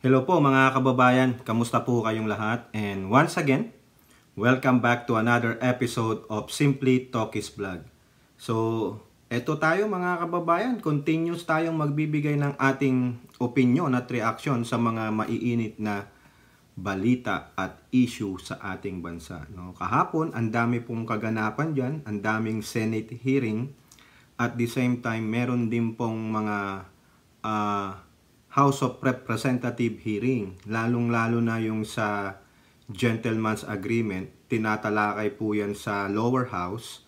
Hello po mga kababayan, kamusta po kayong lahat? And once again, welcome back to another episode of Simply Talkies Vlog. So, eto tayo mga kababayan, continuous tayong magbibigay ng ating opinion at reaction sa mga maiinit na balita at issue sa ating bansa. No? Kahapon, ang dami pong kaganapan dyan, ang daming Senate hearing, at the same time, meron din pong mga House of Representative hearing, lalong-lalo na yung sa Gentleman's Agreement, tinatalakay po yan sa lower house,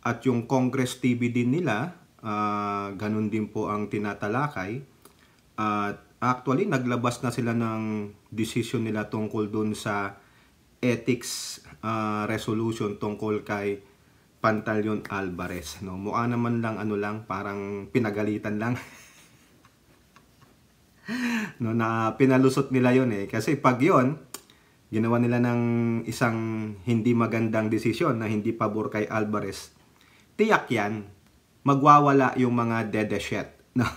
at yung Congress TV din nila, ganun din po ang tinatalakay. At actually, naglabas na sila ng decision nila tungkol dun sa ethics resolution tungkol kay Pantaleon Alvarez. No? Mukha naman lang parang pinagalitan lang. No, na pinalusot nila yon kasi pag yon ginawa nila ng isang hindi magandang desisyon na hindi pabor kay Alvarez, tiyak yan magwawala yung mga dedeshet, no?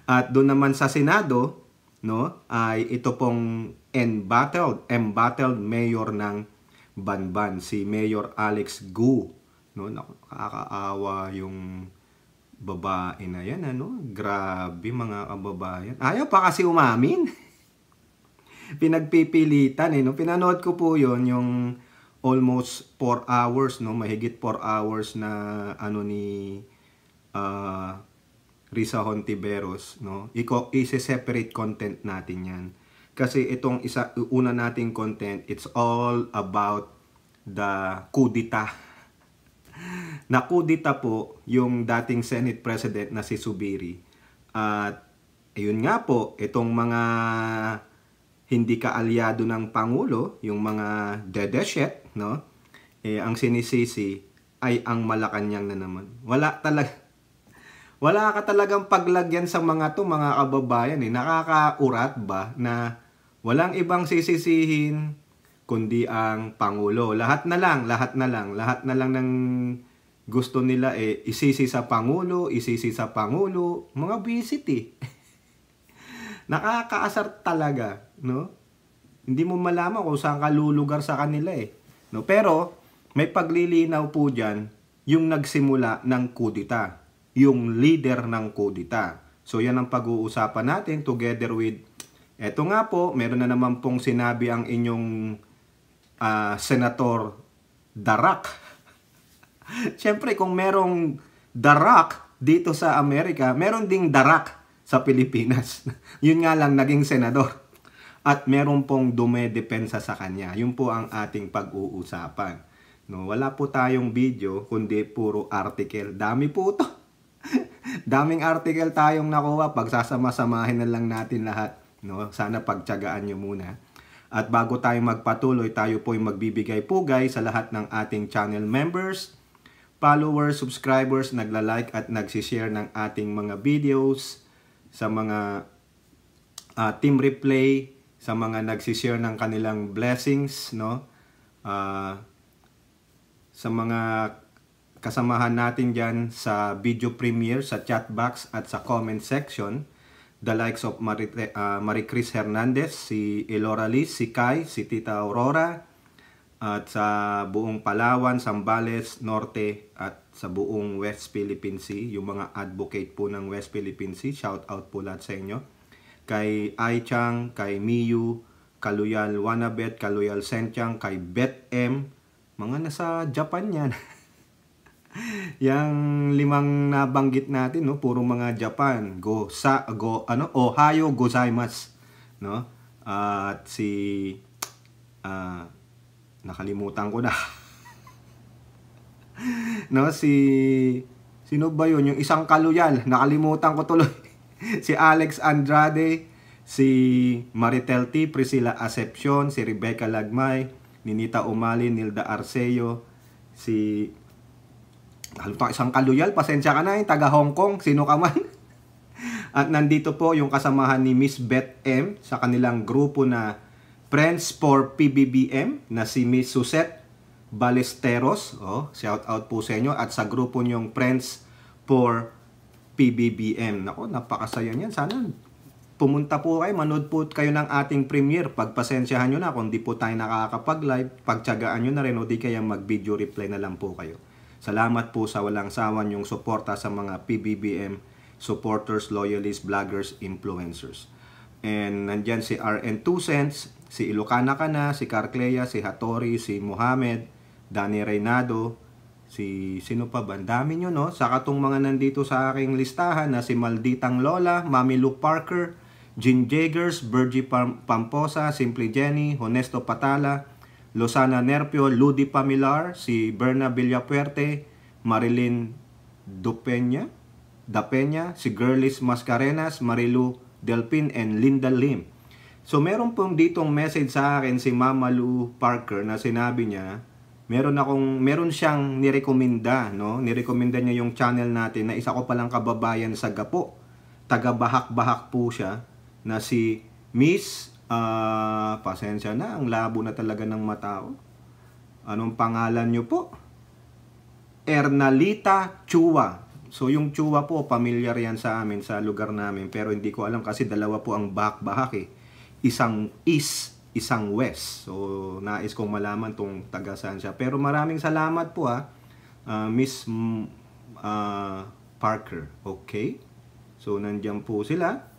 At doon naman sa Senado, no, ay ito pong embattled mayor ng Banban, si Mayor Alex Gu, no? Nakakaawa yung babae na yan, ano? Grabe mga kababayan. Ayaw pa kasi umamin. Pinagpipilitan, no? Pinanood ko po yon yung almost 4 hours, no? Mahigit 4 hours na ni Risa Hontiveros, no? I-separate content natin yan. Kasi itong una nating content, it's all about the kudita. Nakudita po yung dating Senate President na si Zubiri. At ayun nga po, itong mga hindi kaalyado ng Pangulo, yung mga dedeshet, no? Ang sinisisi ay ang Malacanang na naman. Wala ka talagang paglagyan sa mga to, mga kababayan. Nakakaurat ba na walang ibang sisisihin kundi ang Pangulo. Lahat na lang ng gusto nila isisi sa Pangulo, mga visit Nakakaasar talaga, no? Hindi mo malaman kung saan ka lulugar sa kanila no? Pero may paglilinaw po diyan yung nagsimula ng kudita, yung leader ng kudita. So yan ang pag-uusapan natin together with eto nga po, meron na naman pong sinabi ang inyong Senator Darak. Siyempre, kung merong Darak dito sa Amerika, meron ding Darak sa Pilipinas. Yun nga lang, naging senador. At meron pong dumedepensa sa kanya. Yun po ang ating pag-uusapan. No, wala po tayong video, kundi puro article. Dami po ito. Daming article tayong nakuha. Pagsasama-samahin na lang natin lahat. No, sana pagtiyagaan nyo muna. At bago tayo magpatuloy, tayo po ay magbibigay pugay sa lahat ng ating channel members, followers, subscribers, nagla-like at nagsishare ng ating mga videos, sa mga team replay, sa mga nagsishare ng kanilang blessings, no? Sa mga kasamahan natin dyan sa video premiere, sa chat box at sa comment section, the likes of Maricris Hernandez, si Elora Liz, si Kai, si Tita Aurora, at sa buong Palawan, Zambales, Norte, at sa buong West Philippine Sea, yung mga advocate po ng West Philippine Sea, shout out po lahat sa inyo. Kay Ai Chang, kay Miyu, Kaluyal Wanabet, Kaluyal Senchang, kay Beth M, mga nasa Japan yan. Yang 5 nabanggit natin, no, puro mga Japan. Ohio gozaimasu, no? At si nakalimutan ko na. No, sino ba 'yun? Yung isang kaluyal, nakalimutan ko tuloy. Si Alex Andrade, si Maritel T, Priscilla Acepcion, si Rebecca Lagmay, Ninita Umali, Nilda Arceo, si isang kaluyal, pasensya ka na, taga Hong Kong, sino ka man. At nandito po yung kasamahan ni Miss Beth M sa kanilang grupo na Friends for PBBM na si Miss Suzette Ballesteros. Shout out po sa inyo. At sa grupo nyong Friends for PBBM. Nako, napakasaya niyan. Sana pumunta po kayo, manood po kayo ng ating premiere. Pagpasensyahan nyo na kung di po tayo nakakapag-live, pagtyagaan nyo na rin o di kaya mag-video reply na lang po kayo. Salamat po sa walang sawan yung suporta sa mga PBBM supporters, loyalists, vloggers, influencers. And nandyan si RN 2 Cents, si Ilocana Kana, si Carclea, si Hattori, si Mohamed, Danny Reynado, si sino pa ba? Ang dami nyo, no? Saka tong mga nandito sa aking listahan na si Malditang Lola, Mami Lou Parker, Jean Jagers, Virgie Pamposa, Simply Jenny, Honesto Patala, Lozana Nerpio, Ludi Pamilar, si Berna Villapuerte, Marilyn Dapeña, si Girlis Mascarenas, Marilu Delpin, and Linda Lim. So meron pong ditong message sa akin si Mama Lou Parker na sinabi niya, meron siyang nirekomenda, no? Nirekomenda niya yung channel natin na isa ko palang kababayan sa Gapo. Taga Bahak-Bahak po siya na si Miss pasensya na, ang labo na talaga ng mata ko. Anong pangalan niyo po? Ernalita Chua. So yung Chua po, familiar yan sa amin, sa lugar namin. Pero hindi ko alam kasi dalawa po ang Bahak-Bahak eh. Isang east, isang west. So nais kong malaman tong taga saan siya. Pero maraming salamat po Miss Parker. Okay? So nandiyan po sila.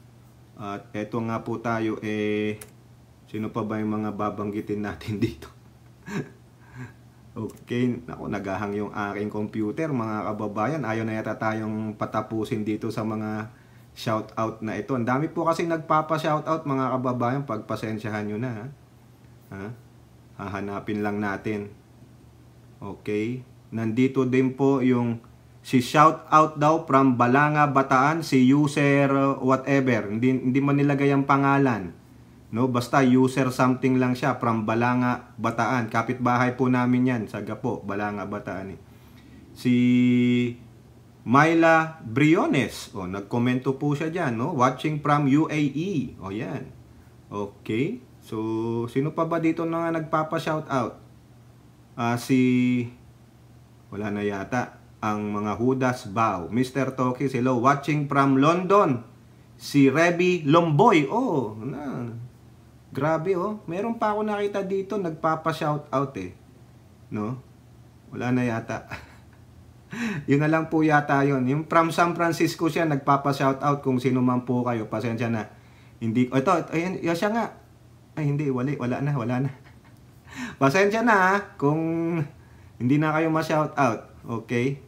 At eto nga po tayo sino pa ba yung mga babanggitin natin dito? Okay, ako naghahang yung aking computer, mga kababayan. Ayaw na yata tayong patapusin dito sa mga shoutout na ito. Ang dami po kasi nagpapa-shoutout, mga kababayan. Pagpasensyahan nyo na. Hahanapin lang natin. Okay. Nandito din po yung si shoutout daw from Balanga, Bataan, si user whatever. Hindi man nilagay ang pangalan. No, basta user something lang siya from Balanga, Bataan. Kapitbahay po namin yan sa Gapo, Balanga, Bataan. Si Myla Briones, nagkomento po siya diyan, no? Watching from UAE. Yan. Okay. So, sino pa ba dito na nagpapa-shoutout? Wala na yata. Ang mga Hudas Bao. Mr. Toki, hello. Watching from London. Si Reby Lomboy. Grabe meron pa ako nakita dito nagpapa-shoutout no? Wala na yata. Yun na lang po yata yun. Yung from San Francisco siya nagpapa-shoutout, kung sino man po kayo. Pasensya na. Hindi ayan siya nga. Ay hindi, wala na. Pasensya na kung hindi na kayo ma-shoutout. Okay?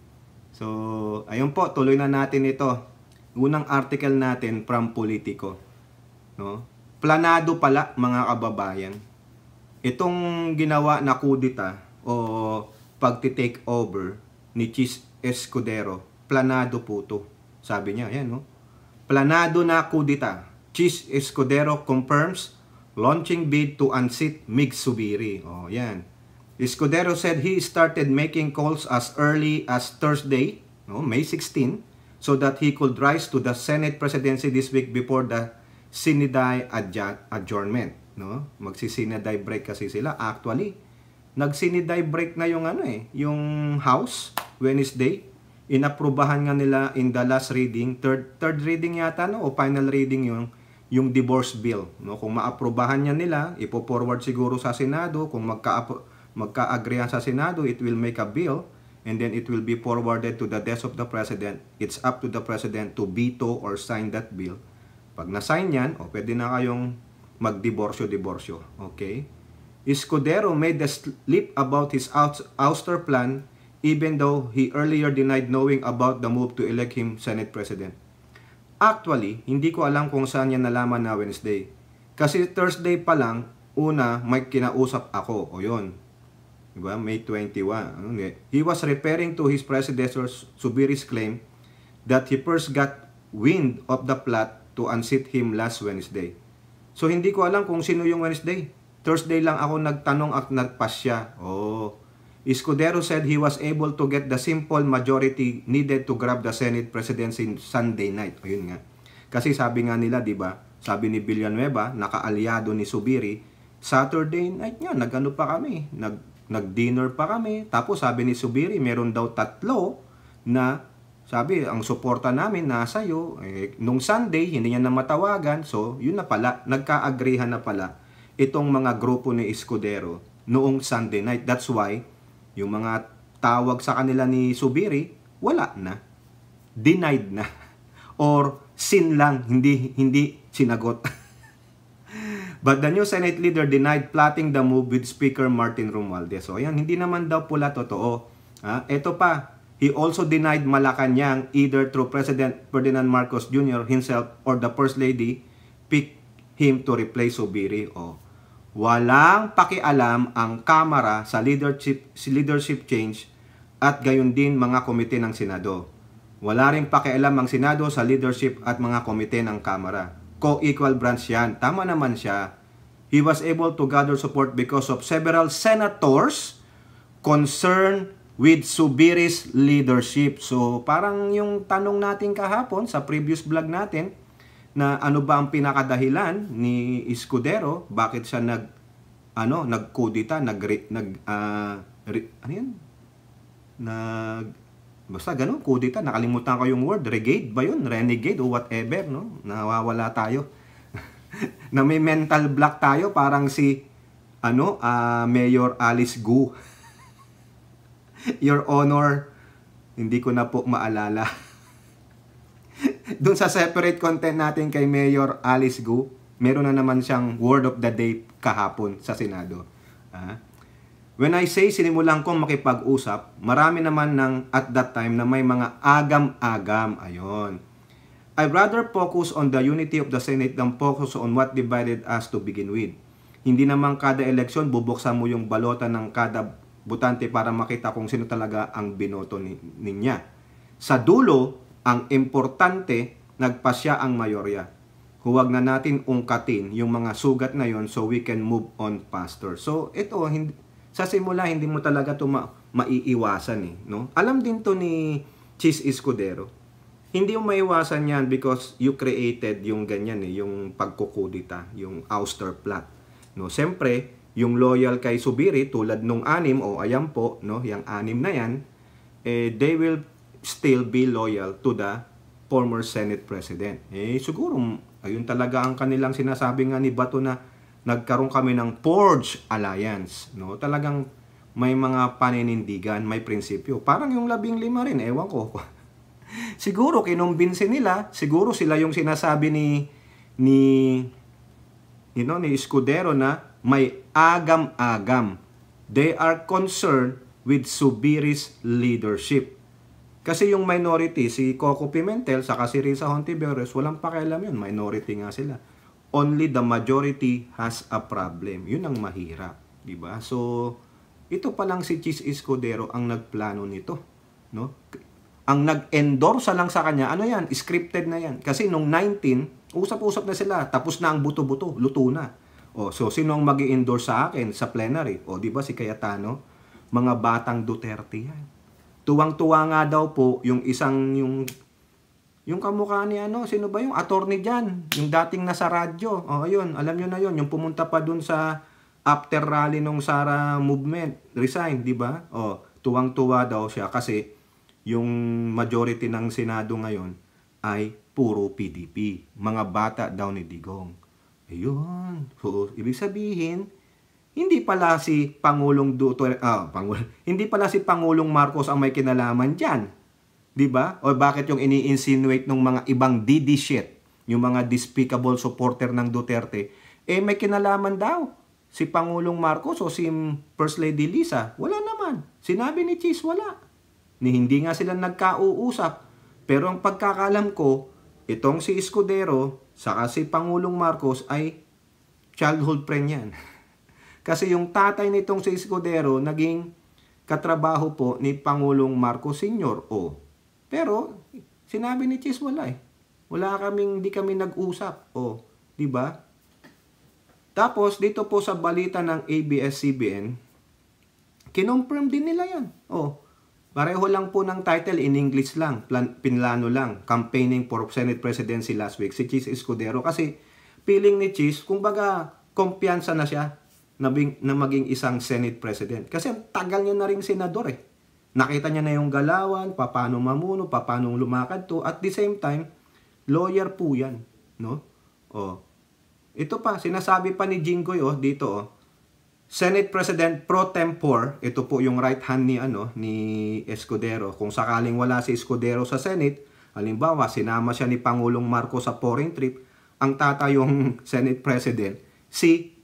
So, ayun po, tuloy na natin ito. Unang article natin from Politico, no? Planado pala, mga kababayan. Itong ginawa na kudita o pagti-take over ni Chis Escudero, planado po to. Sabi niya, ayan, no? Planado na kudita. Chis Escudero confirms launching bid to unseat Mig Zubiri. Yan. Escudero said he started making calls as early as Thursday, May 16, so that he could rise to the Senate presidency this week before the Siniday adjournment, no? Magsi-Siniday break kasi sila. Actually, nag-Siniday break na yung yung House Wednesday. Inaprubahan nga nila in the last reading, third reading yata, no? O final reading yung divorce bill, no? Kung maaprubahan niya nila, ipo-forward siguro sa Senado. Kung magka-agreehan sa Senado, it will make a bill and then it will be forwarded to the desk of the President. It's up to the President to veto or sign that bill. Pag na-sign yan, pwede na kayong mag-diborsyo. Okay? Escudero made the slip about his ouster plan even though he earlier denied knowing about the move to elect him Senate President. Actually, hindi ko alam kung saan niya nalaman na Wednesday. Kasi Thursday pa lang, may kinausap ako. Yun. Diba? May 21. He was referring to his predecessor Zubiri's claim that he first got wind of the plot to unseat him last Wednesday. So hindi ko alam kung sino yung Wednesday. Thursday lang ako nagtanong at nagpasya. Escudero said he was able to get the simple majority needed to grab the Senate presidency Sunday night. Ayun nga. Kasi sabi nga nila, di ba? Sabi ni Villanueva, nakaalyado ni Zubiri, Saturday night nga, nag-ano pa kami, nag-dinner pa kami. Tapos sabi ni Zubiri, meron daw 3 na Sabi, ang suporta namin nasa iyo. Nung Sunday, hindi niya na matawagan. So, yun na pala, nagka-agreehan na pala itong mga grupo ni Escudero noong Sunday night. That's why, yung mga tawag sa kanila ni Zubiri, wala na. Denied na. Or sin lang, hindi sinagot. But the new Senate leader denied plotting the move with Speaker Martin Romualdez. So, ayan, hindi naman daw pula totoo. Ito pa, he also denied Malacanang either through President Ferdinand Marcos Jr. himself or the First Lady picked him to replace Zubiri. Walang pakialam ang Kamara sa leadership change at gayon din mga komite ng Senado. Wala ring pakialam ang Senado sa leadership at mga komite ng Kamara. Co-equal branch yan. Tama naman siya. He was able to gather support because of several senators concerned with Zubiri's leadership. So, parang yung tanong natin kahapon sa previous vlog natin na ano ba ang pinakadahilan ni Escudero, bakit siya nagkudita, basta ganun, kudita, nakalimutan ko yung word, renegade ba yun? Renegade o whatever, no? Nawawala tayo. Na may mental block tayo, parang si, Mayor Alice Gu. Your Honor, hindi ko na po maalala. Doon sa separate content natin kay Mayor Alice Gu, meron na naman siyang word of the day kahapon sa Senado. When I say sinimulan kong makipag-usap, marami naman at that time na may mga agam-agam. Ayon. I'd rather focus on the unity of the Senate than focus on what divided us to begin with. Hindi naman kada eleksyon bubuksan mo yung balota ng kada butante para makita kung sino talaga ang binoto niya. Sa dulo, ang importante, nagpasya ang mayorya. Huwag na natin ungkatin yung mga sugat na yon so we can move on faster. So, ito, sa simula, hindi mo talaga ito maiiwasan. No? Alam din to ni Chis Escudero. Hindi mo maiwasan yan because you created yung ganyan, yung pagkukudita, yung ouster plot. No? Siyempre, yung loyal kay Zubiri, tulad nung 6, ayan po, no? Yung 6 na yan, they will still be loyal to the former Senate President. Siguro, ayun talaga ang kanilang sinasabi nga ni Bato na nagkaroon kami ng Forge Alliance. No? Talagang may mga paninindigan, may prinsipyo. Parang yung 15 rin, ewan ko. Siguro kinumbinsi nila, siguro sila yung sinasabi ni Escudero na may agam-agam. They are concerned with Zubiri's leadership. Kasi yung minority, si Coco Pimentel, saka si Risa Hontiveros, walang pakialam yun. Minority nga sila. Only the majority has a problem. Yun ang mahirap, di ba? So, ito pa lang si Chis Escudero ang nagplano nito, no? Ang nag-endorse lang sa kanya, ano yan? Scripted na yan. Kasi nung 19, usap-usap na sila, tapos na ang buto-buto, luto na. So sino ang magi-endorse sa akin sa plenary? Di ba si Cayetano? Mga batang Duterte yan. Tuwang-tuwa nga daw po yung yung kamukha ni sino ba yung attorney dyan? Yung dating nasa radyo. Ayun, alam nyo na yun. Yung pumunta pa dun sa after rally nung Sara movement. Resign, di ba? Tuwang-tuwa daw siya kasi yung majority ng Senado ngayon ay puro PDP. Mga bata daw ni Digong. Ayun. So, ibig sabihin, hindi pala si Pangulong hindi pala si Pangulong Marcos ang may kinalaman diyan. 'Di ba? O bakit yung ini-insinuate ng mga ibang DD shit, yung mga despicable supporter ng Duterte, may kinalaman daw si Pangulong Marcos o si First Lady Lisa? Wala naman. Sinabi ni Chis, wala. Hindi nga sila nagkauusap. Pero ang pagkakalam ko, itong si Escudero saka si Pangulong Marcos ay childhood friend yan. Kasi yung tatay nitong si Escudero naging katrabaho po ni Pangulong Marcos Sr. Pero sinabi ni Chis, wala hindi kami nag-usap. Di ba? Tapos dito po sa balita ng ABS-CBN, kinonfirm din nila yan. Pareho lang po ng title, in English lang, pinlano lang, campaigning for Senate presidency last week, si Chis Escudero. Kasi feeling ni Chis, kumbaga, kumpiyansa na siya na maging isang Senate president. Kasi ang tagal niya na ring senador . Nakita niya na yung galawan, paano mamuno, paano lumakad to. At the same time, lawyer po yan, no? Oh. Ito pa, sinasabi pa ni Jinggoy, dito, Senate President pro tempore, ito po yung right hand ni Escudero. Kung sakaling wala si Escudero sa Senate, halimbawa, sinama siya ni Pangulong Marcos sa foreign trip, ang tatayong Senate President, si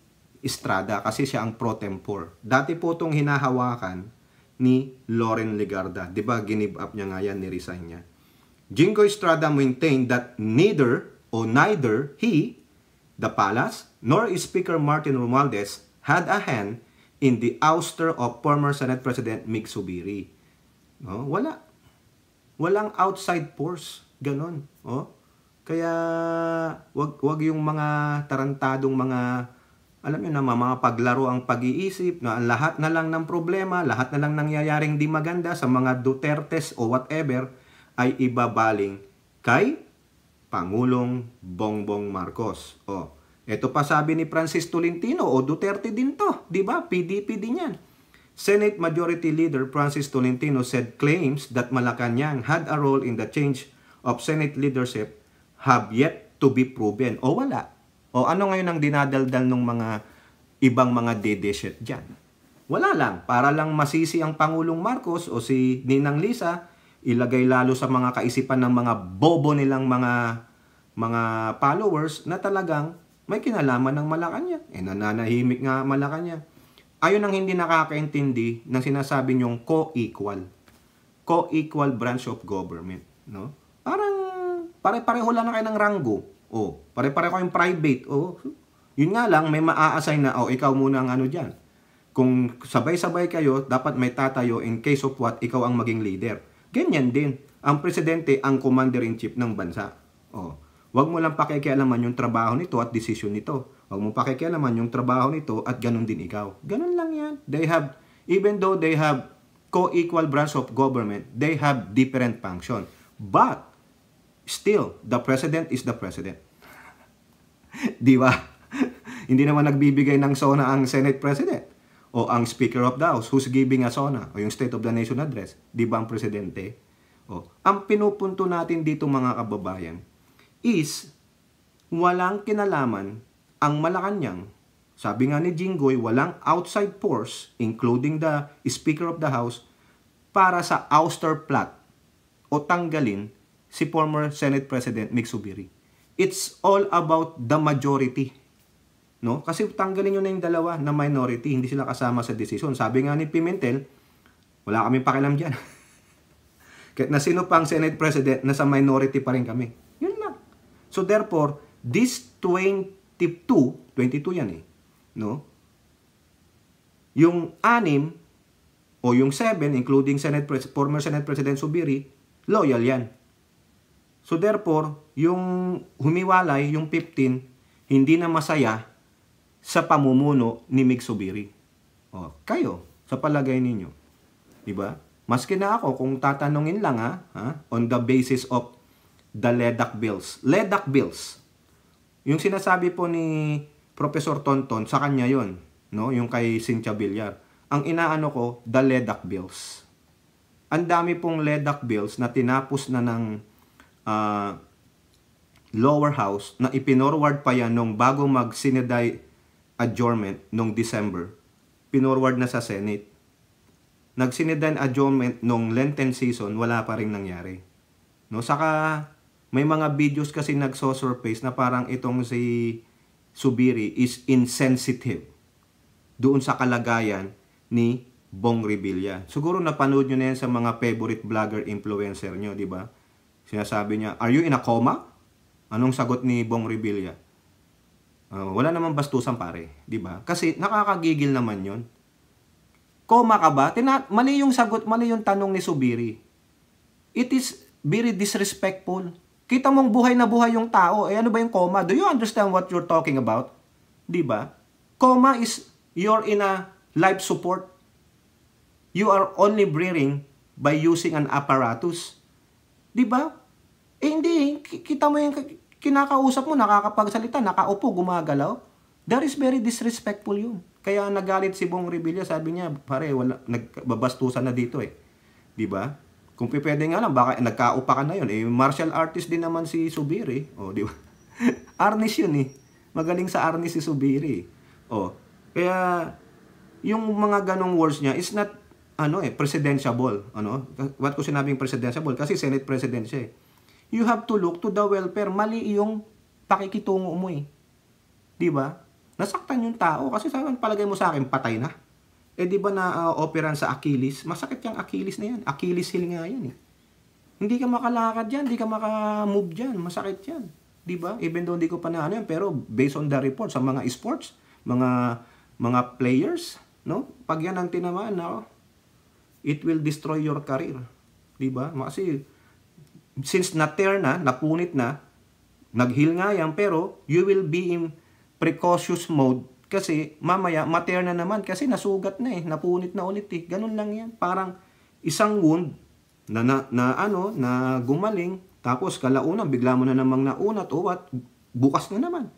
Estrada, kasi siya ang pro tempore. Dati po itong hinahawakan ni Loren Legarda. Diba, ginib up niya nga yan, niresign niya. Jinggoy Estrada maintained that neither he, the palace, nor Speaker Martin Romualdez had a hand in the ouster of former Senate President Mig Zubiri. No? Walang outside force. Ganon. Kaya, wag yung mga tarantadong mga, alam nyo na, mga paglaro ang pag-iisip, na lahat na lang ng problema, lahat na lang nangyayaring di maganda sa mga Dutertes o whatever, ay ibabaling kay Pangulong Bongbong Marcos. Ito pa sabi ni Francis Tolentino, Duterte din to, di ba? PDP din yan. Senate Majority Leader Francis Tolentino said claims that Malacanang had a role in the change of Senate leadership have yet to be proven. Wala. Ano ngayon ang dinadaldal ng mga ibang mga dedeset dyan? Wala lang. Para lang masisi ang Pangulong Marcos o si Ninang Lisa, ilagay lalo sa mga kaisipan ng mga bobo nilang mga followers na talagang may kinalaman ng Malacanang. Nananahimik nga Malacanang. Ayun ang hindi nakakaintindi ng sinasabi niyong co-equal. Co-equal branch of government. No? Parang pare-pareho lang na kayo ng ranggo. Pare-pareho kayong private. Yun nga lang, may maa-assign na, ikaw muna ang ano dyan. Kung sabay-sabay kayo, dapat may tatayo in case of what, ikaw ang maging leader. Ganyan din. Ang presidente ang commander-in-chief ng bansa. Huwag mo lang pakikialaman yung trabaho nito at decision nito. Huwag mo pakikialaman yung trabaho nito at ganun din ikaw. Ganun lang yan. Even though they have co-equal branch of government, they have different function. But, still, the president is the president. Di ba? Hindi naman nagbibigay ng SONA ang Senate President o ang Speaker of the House who's giving a SONA o yung State of the Nation Address. Di ba ang presidente? Ang pinupunto natin dito mga kababayan is walang kinalaman ang Malacanang. Sabi nga ni Jinggoy, walang outside force, including the Speaker of the House, para sa ouster plot o tanggalin si former Senate President Mig Zubiri. It's all about the majority. No? Kasi tanggalin nyo na yung dalawa na minority, hindi sila kasama sa decision. Sabi nga ni Pimentel, wala kaming pakialam dyan. Kahit na sino pang Senate President, nasa minority pa rin kami. Yun lang. So therefore, this 22 yan no? Yung 6 o yung 7, including former Senate President Zubiri, loyal yan. So therefore, yung humiwalay, yung 15, hindi na masaya sa pamumuno ni Mig Zubiri. Kayo, sa palagay ninyo. Diba? Maski na ako, kung tatanungin lang on the basis of the LEDAC bills. LEDAC bills. Yung sinasabi po ni Professor Tonton, sa kanya yon, no? Yung kay Cynthia Villar. Ang inaano ko, the LEDAC bills. Ang dami pong LEDAC bills na tinapos na ng lower house na ipinorward pa yan nung bago mag-Senate adjournment nung December. Pinorward na sa Senate. Nag-Senate adjournment nung Lenten season, wala pa rin nangyari. No, saka may mga videos kasi nagso-surface na parang itong si Zubiri is insensitive doon sa kalagayan ni Bong Revilla. Siguro napanood nyo na yan sa mga favorite vlogger influencer nyo, di ba? Sinasabi niya, are you in a coma? Anong sagot ni Bong Revilla? Wala namang bastusan pare, di ba? Kasi nakakagigil naman yon. Coma ka ba? Mali yung sagot, mali yung tanong ni Zubiri. It is very disrespectful. Kita mong buhay na buhay yung tao. Ano ba yung coma? Do you understand what you're talking about? Di ba? Coma is you're in a life support. You are only breathing by using an apparatus. Di ba? Hindi. Kita mo yung kinakausap mo, nakakapagsalita, nakaupo, gumagalaw. That is very disrespectful yun. Kaya nagalit si Bong Revilla, sabi niya, pare, nagbabastusan na dito . 'Di ba? Kung pwede nga lang, baka nagkaupa ka na yun. Martial artist din naman si Subiri. O, di ba? Arnis yun eh. Magaling sa arnis si Subiri. O, kaya, yung mga ganong words niya is not, presidentiable. What ko sinabing presidentiable? Kasi Senate President siya eh. You have to look to the welfare. Mali yung pakikitungo mo eh. Di ba? Nasaktan yung tao. Kasi sabi, palagay mo sa akin, patay na. Di ba na operan sa Achilles? Masakit yung Achilles na yan. Achilles heel nga yan eh. Hindi ka makalakad dyan, hindi ka makamove dyan. Masakit yan. Di ba? Even though hindi ko pa na yan, pero based on the report sa mga sports, mga players, no? Pag yan ang tinamaan, it will destroy your career. Di ba? Kasi since na-tear na, napunit na, nag-heal nga yan, pero you will be in precautious mode. Kasi mamaya ma-tear na naman kasi nasugat na eh, napunit na ulit eh. Ganun lang 'yan. Parang isang wound na gumaling, tapos kalaunan bigla mo na namang naunat o what, bukas na naman.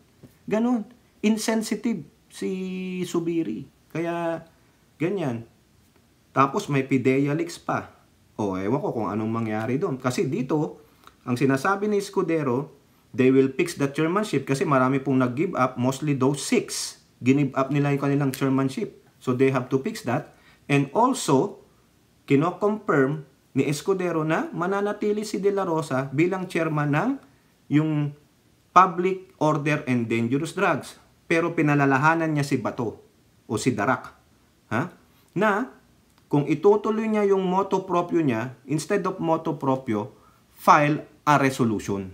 Ganun. Insensitive si Subiri. Kaya ganyan. Tapos may Pidea-Leaks pa. Ewan ko kung anong mangyari doon. Kasi dito, ang sinasabi ni Escudero, they will fix the chairmanship kasi marami pong nag-give up, mostly those 6. Give up nila yung kanilang chairmanship. So they have to fix that. And also, kino-confirm ni Escudero na mananatili si De La Rosa bilang chairman ng yung Public Order and Dangerous Drugs. Pero pinalalahanan niya si Bato o si Darak. Na kung itutuloy niya yung motu proprio niya, instead of motu proprio, file a resolution.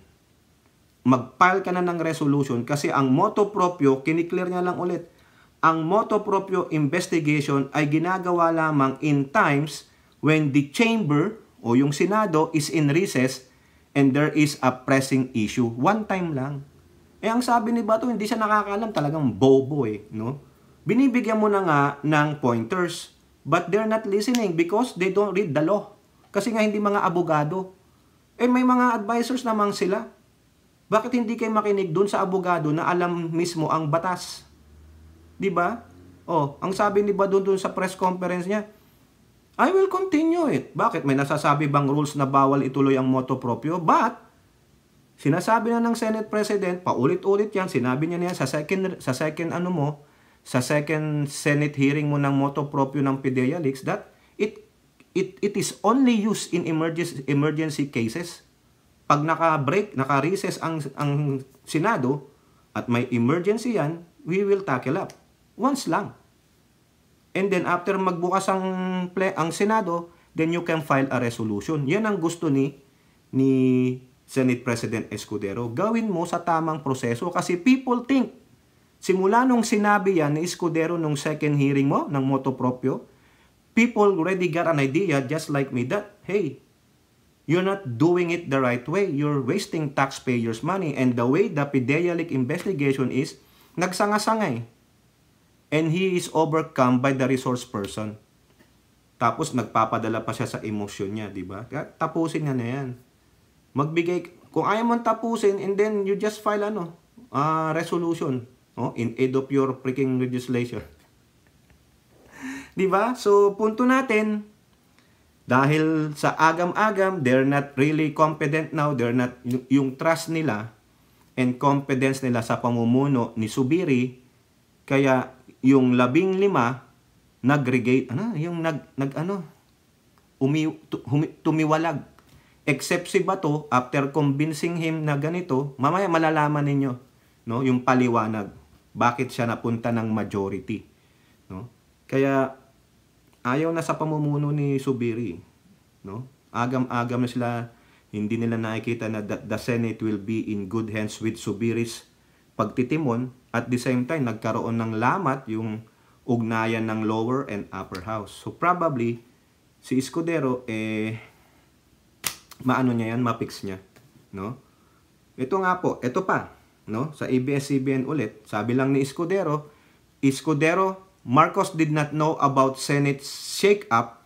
Mag-file ka na ng resolution kasi ang motu proprio, kiniklear niya lang ulit, ang motu proprio investigation ay ginagawa lamang in times when the chamber o yung Senado is in recess and there is a pressing issue. One time lang. Ang sabi ni Bato, hindi siya nakakaalam, talagang bobo eh. No? Binibigyan mo na nga ng pointers, but they're not listening because they don't read the law. Kasi nga hindi mga abogado. May mga advisors namang sila. Bakit hindi kayo makinig dun sa abogado na alam mismo ang batas? 'Di ba? Ang sabi ni Badun dun sa press conference niya, I will continue it. Bakit? May nasasabi bang rules na bawal ituloy ang motu proprio? But, sinasabi na ng Senate President, paulit-ulit yan, sinabi niya niyan sa second Senate hearing mo ng motu proprio ng Pidea-Leaks that it is only used in emergency cases. Pag naka-recess ang Senado at may emergency yan, we will tackle up. Once lang. And then after magbukas ang Senado, then you can file a resolution. Yan ang gusto ni Senate President Escudero. Gawin mo sa tamang proseso kasi people think, simula nung sinabi yan ni Escudero nung second hearing mo ng motu proprio, people already got an idea just like me that, hey, you're not doing it the right way. You're wasting taxpayers' money. And the way the Pidea-Leaks investigation is, nagsanga-sangay. And he is overcome by the resource person. Tapos nagpapadala pa siya sa emosyon niya, di ba? Tapusin niya na yan. Kung ayaw mong tapusin, and then you just file resolution in aid of your freaking legislation. Di ba? So, punto natin, dahil sa agam-agam, they're not really competent now, yung trust nila and confidence nila sa pamumuno ni Subiri, kaya yung 15 tumiwalag. Except si Bato, after convincing him na ganito, mamaya malalaman ninyo, no, yung paliwanag, bakit siya napunta ng majority. No? Kaya, ayaw na sa pamumuno ni Subiri. No? Agam-agam na sila, hindi nila nakikita na the Senate will be in good hands with Subiri's pagtitimon. At the same time, nagkaroon ng lamat yung ugnayan ng lower and upper house. So probably, si Escudero, maano niya yan, mapix niya. No? Ito nga po, ito pa, no? Sa ABS-CBN ulit, sabi lang ni Escudero, Marcos did not know about Senate shake-up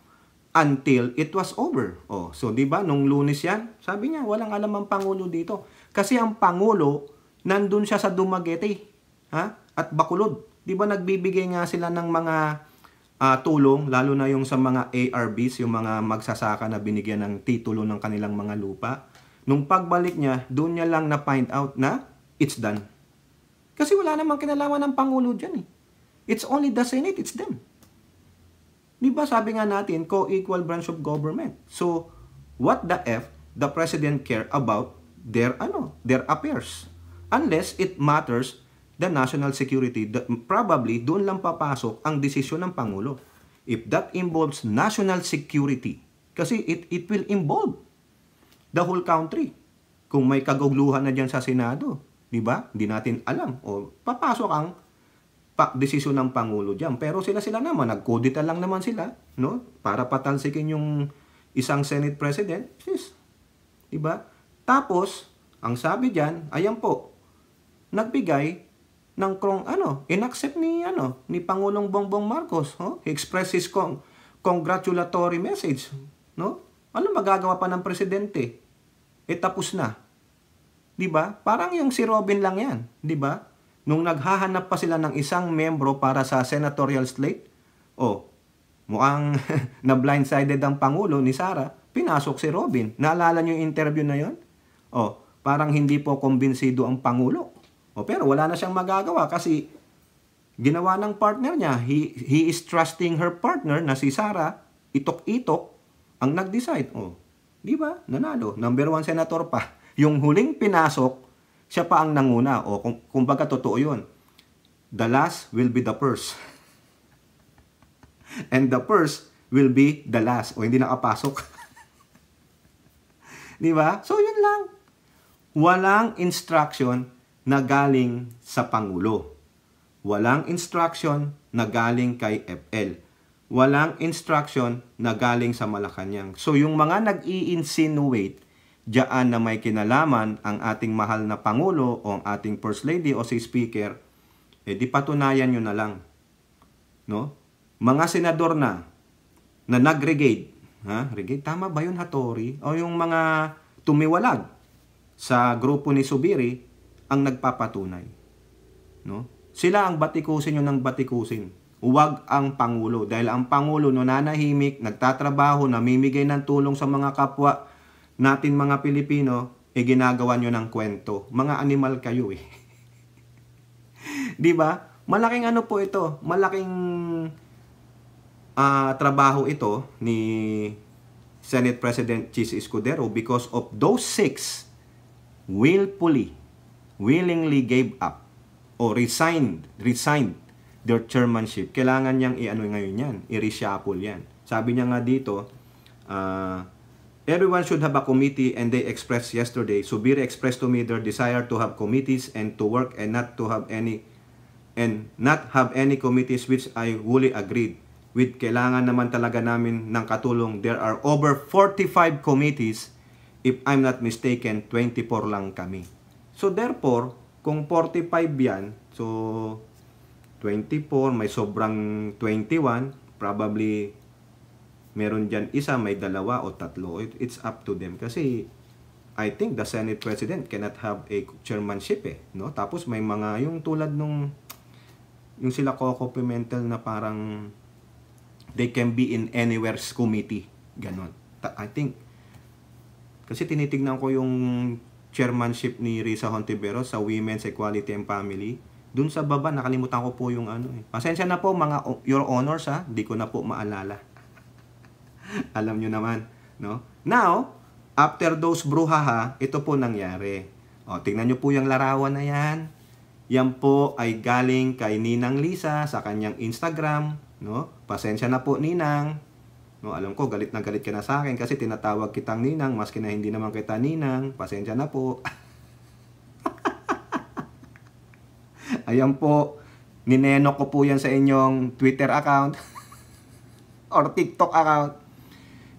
until it was over. So di ba nung Lunes yan, sabi niya walang alam ang Pangulo dito. Kasi ang Pangulo nandun siya sa Dumaguete, at Bacolod. Di ba nagbibigay nga sila ng mga tulong, lalo na yung sa mga ARBs, yung mga magsasaka na binigyan ng titulo ng kanilang mga lupa. Nung pagbalik niya, doon niya lang na-find out na it's done. Kasi wala namang kinalaman ng Pangulo dyan eh. It's only the Senate, it's them. Di ba sabi nga natin, co-equal branch of government. So, what the F the President care about their affairs? Unless it matters the national security, probably doon lang papasok ang desisyon ng Pangulo. If that involves national security, kasi it will involve the whole country. Kung may kagugluhan na dyan sa Senado, di ba? Hindi natin alam. O papasok ang desisyon ng Pangulo dyan. Pero sila naman, nagkodita lang naman sila, no? Para patalsikin yung isang Senate President. Di ba? Tapos, ang sabi dyan, ayan po, nagbigay ng inaccept ni Pangulong Bongbong Marcos, He expressed his congratulatory message, no? Ano magagawa pa ng presidente? Tapos na. 'Di ba? Parang yung si Robin lang 'yan, 'di ba? Nung naghahanap pa sila ng isang membro para sa senatorial slate, mukhang na blindsided ang Pangulo ni Sara, pinasok si Robin. Naalala niyo yung interview na 'yon? Parang hindi po kumbinsido ang Pangulo. Pero wala na siyang magagawa kasi ginawa ng partner niya. He is trusting her partner na si Sara, itok-itok ang nag-decide. Di ba? Nanalo. Number 1 senator pa. Yung huling pinasok, siya pa ang nanguna. Kumbaga totoo yun. The last will be the first. And the first will be the last. Hindi nakapasok. Di ba? So yun lang. Walang instruction na galing sa Pangulo. Walang instruction na galing kay FL. Walang instruction na galing sa Malacanang. So yung mga nag-i-insinuate diyan na may kinalaman ang ating mahal na Pangulo o ang ating First Lady o si Speaker, di patunayan nyo na lang. No? Mga senador na nag-regate, regate, tama ba yun, Hattori? O yung mga tumiwalag sa grupo ni Subiri ang nagpapatunay. No? Sila ang batikusin nyo ng batikusin. Huwag ang Pangulo. Dahil ang Pangulo nananahimik, nagtatrabaho, namimigay ng tulong sa mga kapwa natin mga Pilipino, ginagawa nyo ng kwento. Mga animal kayo eh. Di ba? Malaking po ito. Malaking trabaho ito ni Senate President Chis Escudero because of those 6 willingly gave up or resigned their chairmanship. Kailangan niyang ngayon yan, i-reshuffle yan. Sabi niya nga dito, everyone should have a committee and they expressed yesterday, Subiri expressed to me their desire to have committees and to work and not have any committees, which I wholly agreed with. Kailangan naman talaga namin ng katulong. There are over 45 committees. If I'm not mistaken, 24 lang kami. So therefore, kung 45 yan, so 24, may sobrang 21, probably meron dyan isa, may 2 o 3. It's up to them. Kasi I think the Senate President cannot have a chairmanship no? Tapos may mga yung tulad nung yung sila Coco Pimentel na parang they can be in anywhere's committee. Ganon. I think kasi tinitignan ko yung chairmanship ni Risa Hontiveros sa Women's Equality and Family. Dun sa baba, nakalimutan ko po yung Pasensya na po mga Your Honors di ko na po maalala. Alam nyo naman, no? Now, after those brouhaha, ito po nangyari. Tingnan nyo po yung larawan na yan. Yan po ay galing kay Ninang Lisa sa kanyang Instagram, no? Pasensya na po, Ninang. No, alam ko, galit na galit ka na sa akin kasi tinatawag kitang Ninang, maski na hindi naman kita Ninang. Pasensya na po. Ayan po, ninenok ko po yan sa inyong Twitter account or TikTok account.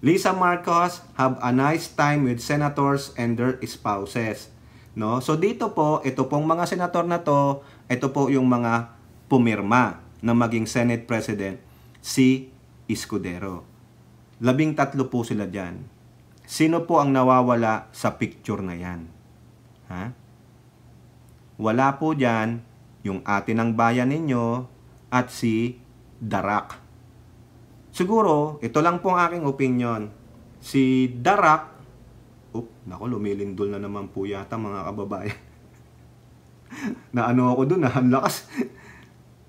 Lisa Marcos have a nice time with senators and their spouses. No? So dito po, ito pong mga senator na to, ito po yung mga pumirma na maging Senate President, si Escudero. 13 po sila dyan. Sino po ang nawawala sa picture na yan? Wala po dyan yung ate ng bayan ninyo at si Darak. Siguro, ito lang po ang aking opinion. Si Darak, naku, lumilindol na naman po yata mga kababayan. Na ano ako dun, ang lakas.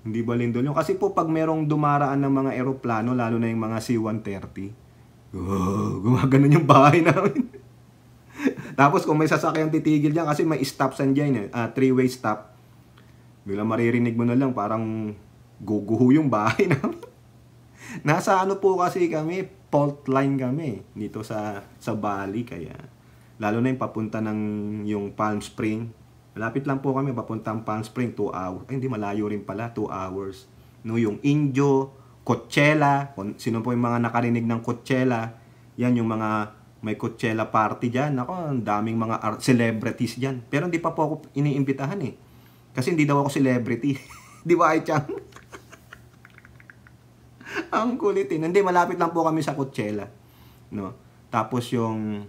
Hindi ba lindol yun? Kasi po pag merong dumaraan ng mga eroplano, lalo na yung mga C-130, gumaganon yung bahay namin. Tapos kung may sasakyan titigil dyan, kasi may stop sign dyan, three-way stop. Bigla maririnig mo na lang, parang guguho yung bahay namin. Nasa ano po kasi kami, fault line kami dito sa Bali, kaya lalo na yung papunta ng yung Palm Spring. Malapit lang po kami papuntang Palm Spring, 2 hours. Ay, hindi, malayo rin pala, 2 hours. No, yung Indio, Coachella, sino po yung mga nakarinig ng Coachella, yan yung mga may Coachella party dyan. Ako, ang daming mga celebrities dyan. Pero hindi pa po ako iniimbitahan eh. Kasi hindi daw ako celebrity. Di ba, Ai-chan? Ang kulitin. Hindi, malapit lang po kami sa Coachella. No? Tapos yung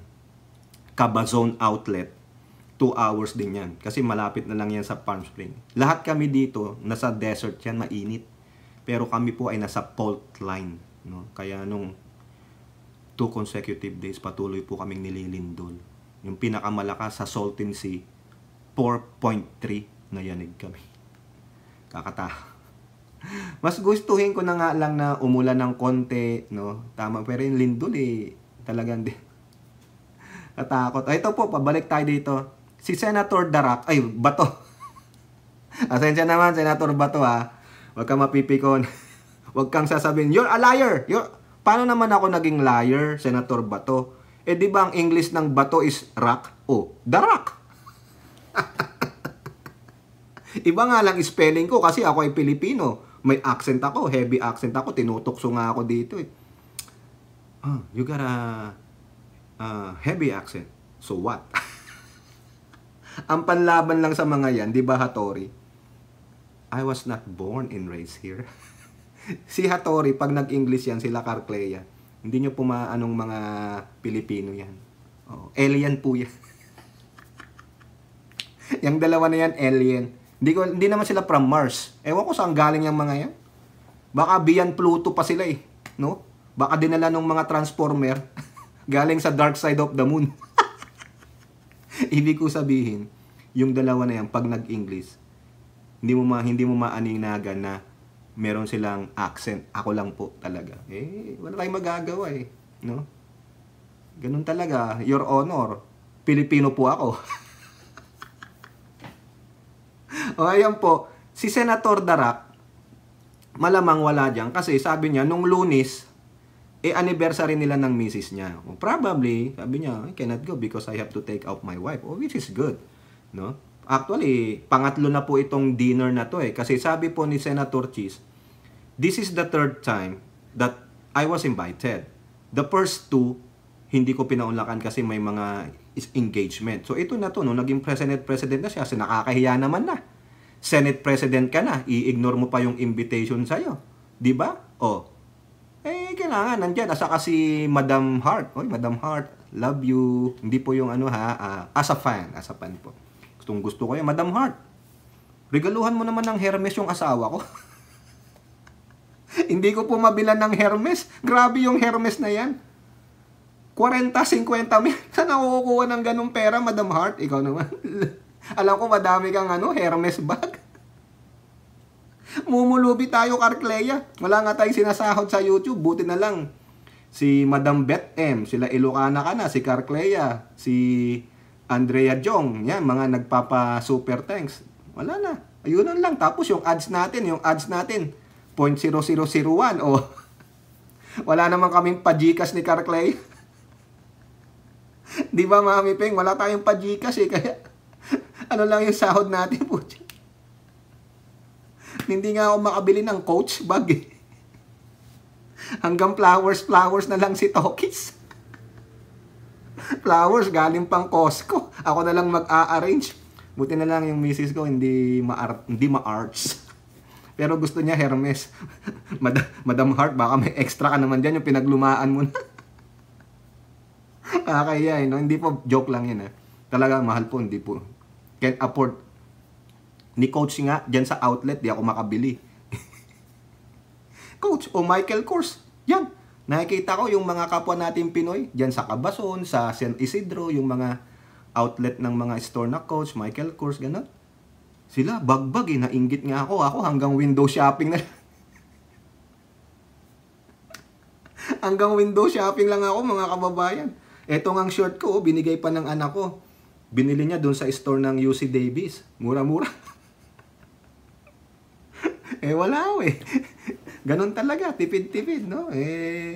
Cabazon Outlet, 2 hours din yan. Kasi malapit na lang yan sa Palm Spring. Lahat kami dito, nasa desert yan, mainit. Pero kami po ay nasa fault line. No? Kaya nung 2 consecutive days, patuloy po kaming nililindol. Yung pinakamalakas sa Salton Sea, 4.3 na yanig kami. Kakata. Mas gustuhin ko na nga lang na umulan ng konti, no? Tama, pero yung lindol eh, talagang din. Natakot. Ito po, pabalik tayo dito. Si Senator Darak, ay, Bato. Asensya naman, Senator Bato ha. Huwag kang mapipikon. Huwag kang sasabihin, you're a liar. Paano naman ako naging liar, Senator Bato? Eh di ba ang English ng Bato is rock? Darak. Iba nga lang spelling ko kasi ako ay Pilipino. May accent ako, heavy accent ako. Tinutokso nga ako dito eh. You got a heavy accent. So what? Ang panlaban lang sa mga yan, di ba Hattori? I was not born and raised here. Si Hattori, pag nag-English yan, sila Carclea, hindi nyo pumaanong mga Pilipino yan. Alien po yan. Yung dalawa na yan, alien. Hindi naman sila from Mars. Ewan ko saan galing yung mga yan. Baka beyond Pluto pa sila eh. No? Baka dinala ng mga transformer galing sa dark side of the moon. Ibig ko sabihin, yung dalawa na yan, pag nag-English, hindi mo maaninagan na meron silang accent. Ako lang po talaga. Wala tayong magagawa eh. No? Ganun talaga. Your Honor, Pilipino po ako. Ayan po, si Senator Darak, malamang wala dyan. Kasi sabi niya, nung Lunes, anniversary nila ng misis niya. Probably, sabi niya, I cannot go because I have to take out my wife. Which is good. No? Actually, pangatlo na po itong dinner na to eh. Kasi sabi po ni Senator Cheese, this is the 3rd time that I was invited. The first 2, hindi ko pinaunlakan kasi may mga engagement. So ito na to, no? Naging president na siya kasi nakakahiya naman na. Senate President ka na, i-ignore mo pa yung invitation sa'yo. Diba? Kailangan, nandyan. Asa kasi Madam Hart. Madam Hart, love you. Hindi po yung as a fan po. Gusto ko yun. Madam Hart, regaluhan mo naman ng Hermes yung asawa ko. Hindi ko po mabilan ng Hermes. Grabe yung Hermes na yan. 40-50 mil. Saan nakukuha ng ganong pera, Madam Hart? Ikaw naman. Alam ko madami kang Hermes bag. Mumulubi tayo, Carclea. Wala nga tayong sinasahod sa YouTube. Buti na lang. Si Madam Beth M. Sila Ilocana ka na. Si Carclea. Si Andrea Jong. Yan, mga nagpapa-super thanks. Wala na. Ayun lang. Tapos yung ads natin. 0.0001. Wala naman kaming pa-Gcash ni Carclea. Di ba, Mami Peng? Wala tayong pa-Gcash eh. Kaya, ano lang yung sahod natin po. Hindi nga ako makabili ng Coach bag eh. Hanggang flowers na lang si Tokis. Flowers galing pang Costco. Ako na lang mag-a-arrange. Buti na lang yung misis ko hindi ma-arts. Pero gusto niya Hermes. Madam Hart, baka may extra ka naman dyan yung pinaglumaan mo na. Kaya no? Hindi po, joke lang yun Talaga mahal po, hindi po. Can't afford. Ni Coach nga, dyan sa outlet, di ako makabili. Coach, Michael Kors, Yan. Nakikita ko yung mga kapwa natin Pinoy, dyan sa Cabason, sa San Isidro, yung mga outlet ng mga store na Coach, Michael Kors, gano'n. Sila, bagbag eh, nainggit nga ako. Ako hanggang window shopping na hanggang window shopping lang ako, mga kababayan. Eto ngang short ko, binigay pa ng anak ko. Binili niya doon sa store ng UC Davis. Mura-mura. Wala ako eh. Ganun talaga, tipid-tipid, no?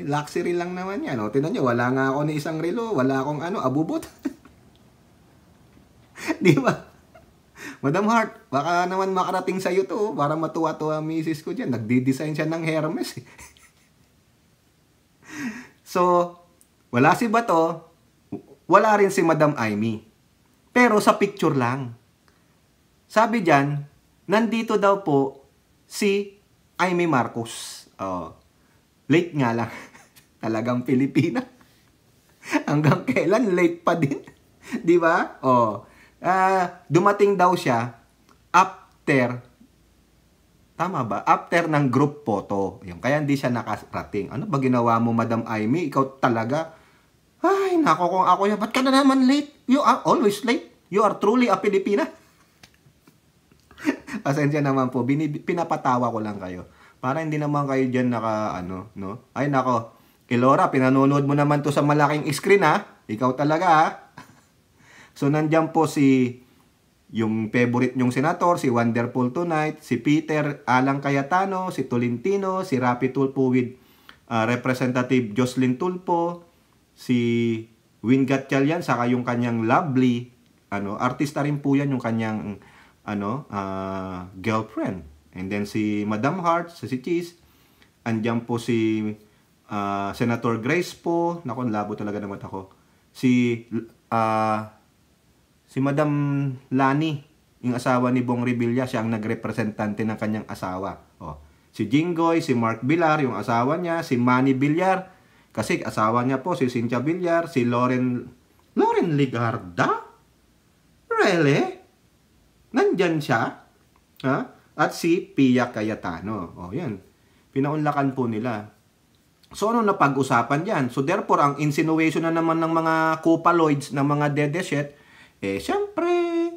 Luxury lang naman yan. No? Tingnan nyo, wala nga ako ni isang relo, wala akong abubot. Di ba? Madam Hart, baka naman makarating sa'yo to, para matuwa-tuwa misis ko dyan. Nagdi-design siya ng Hermes eh. So, wala si Bato, wala rin si Madam Amy. Pero sa picture lang. Sabi dyan, nandito daw po si Amy Marcos. Late nga lang. Talagang Pilipina. Hanggang kailan late pa din. Di ba? Dumating daw siya after, tama ba? After ng group photo. Yung, kaya hindi siya nakarating. Ano ba ginawa mo, Madam Amy? Ikaw talaga. Ay, nako kung ako yan. Ba't ka na naman late? You are always late. You are truly a Pilipina. Pasensya naman po. Pinapatawa ko lang kayo. Para hindi naman kayo dyan no? Ay, nako. Elora, pinanonood mo naman to sa malaking screen, ha? Ikaw talaga, ha? So, nandyan po yung favorite nyong senator, si Wonderful Tonight, si Peter Alang Cayetano, si Tolentino, si Rapi Tulfo with Representative Jocelyn Tulfo, si Win Gatchalian, saka yung kanyang lovely, artista rin po yan yung kanyang, girlfriend. And then si Madam Hart, si Cheese, andyan po si Senator Grace po, naku, labo talaga ng mata ko, si Madam Lani, yung asawa ni Bong Revilla, siya ang nagrepresentante ng kanyang asawa. Si Jinggoy, si Mark Villar, yung asawa niya, si Manny Villar, kasi asawa niya po, si Cynthia Villar, si Lauren Ligarda? Really? Nandyan siya? Ha? At si Pia Cayetano. Yan. Pinaunlakan po nila. So, ano na pag-usapan dyan? So, therefore, ang insinuation na naman ng mga Kupaloids, ng mga Dedeshet, siyempre,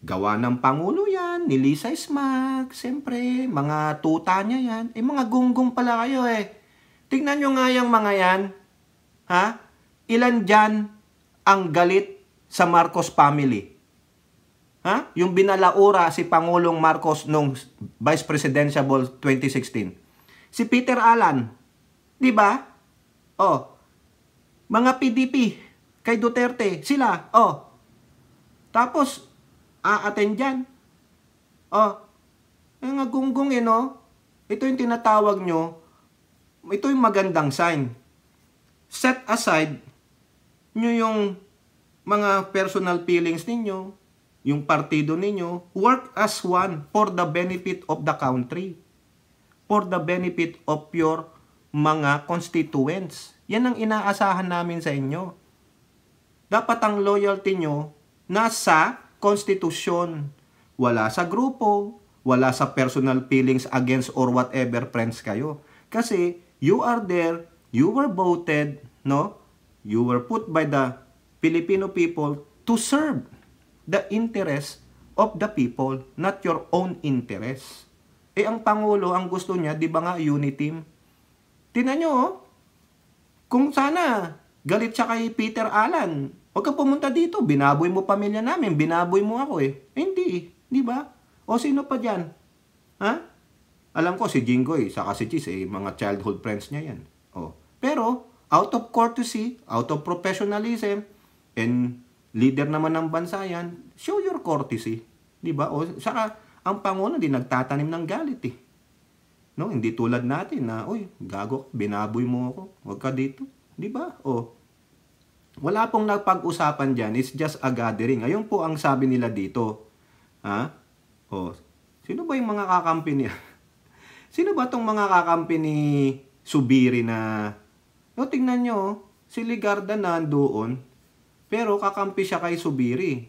gawa ng Pangulo yan, ni Lisa Smag, siyempre, mga tuta niya yan. Mga gunggong pala kayo Tingnan nyo nga yung mga yan. Ha? Ilan dyan ang galit sa Marcos family? Ha? Yung binalaura si Pangulong Marcos nung Vice Presidential 2016. Si Peter Alan. Di ba? Mga PDP kay Duterte. Sila. Tapos, aaten dyan. Mga gunggong ito yung tinatawag nyo. Ito yung magandang sign. Set aside nyo yung mga personal feelings ninyo, yung partido ninyo, work as one for the benefit of the country, for the benefit of your mga constituents. Yan ang inaasahan namin sa inyo. Dapat ang loyalty nyo nasa konstitusyon. Wala sa grupo, wala sa personal feelings against or whatever friends kayo. Kasi you are there, you were voted, no? You were put by the Filipino people to serve the interest of the people, not your own interest. Ang Pangulo, ang gusto niya, di ba nga, unity team? Tingnan nyo, kung sana galit siya kay Peter Alan, huwag ka pumunta dito, binaboy mo pamilya namin, binaboy mo ako hindi, di ba? O sino pa dyan? Ha? Alam ko si Jinggoy, saka si Cheese, mga childhood friends niya yan. Pero, out of courtesy, out of professionalism, and leader naman ng bansa yan, show your courtesy. Diba? Saka, ang Pangulo di nagtatanim ng galit No? Hindi tulad natin na, gago, binaboy mo ako, huwag ka dito. Diba? Wala pong nagpag-usapan dyan, it's just a gathering. Ayun po ang sabi nila dito. Ha? Sino ba yung mga kakampi niya? Sino ba tong mga kakampi ni Subiri na, tingnan nyo, si Ligarda nandoon, pero kakampi siya kay Subiri.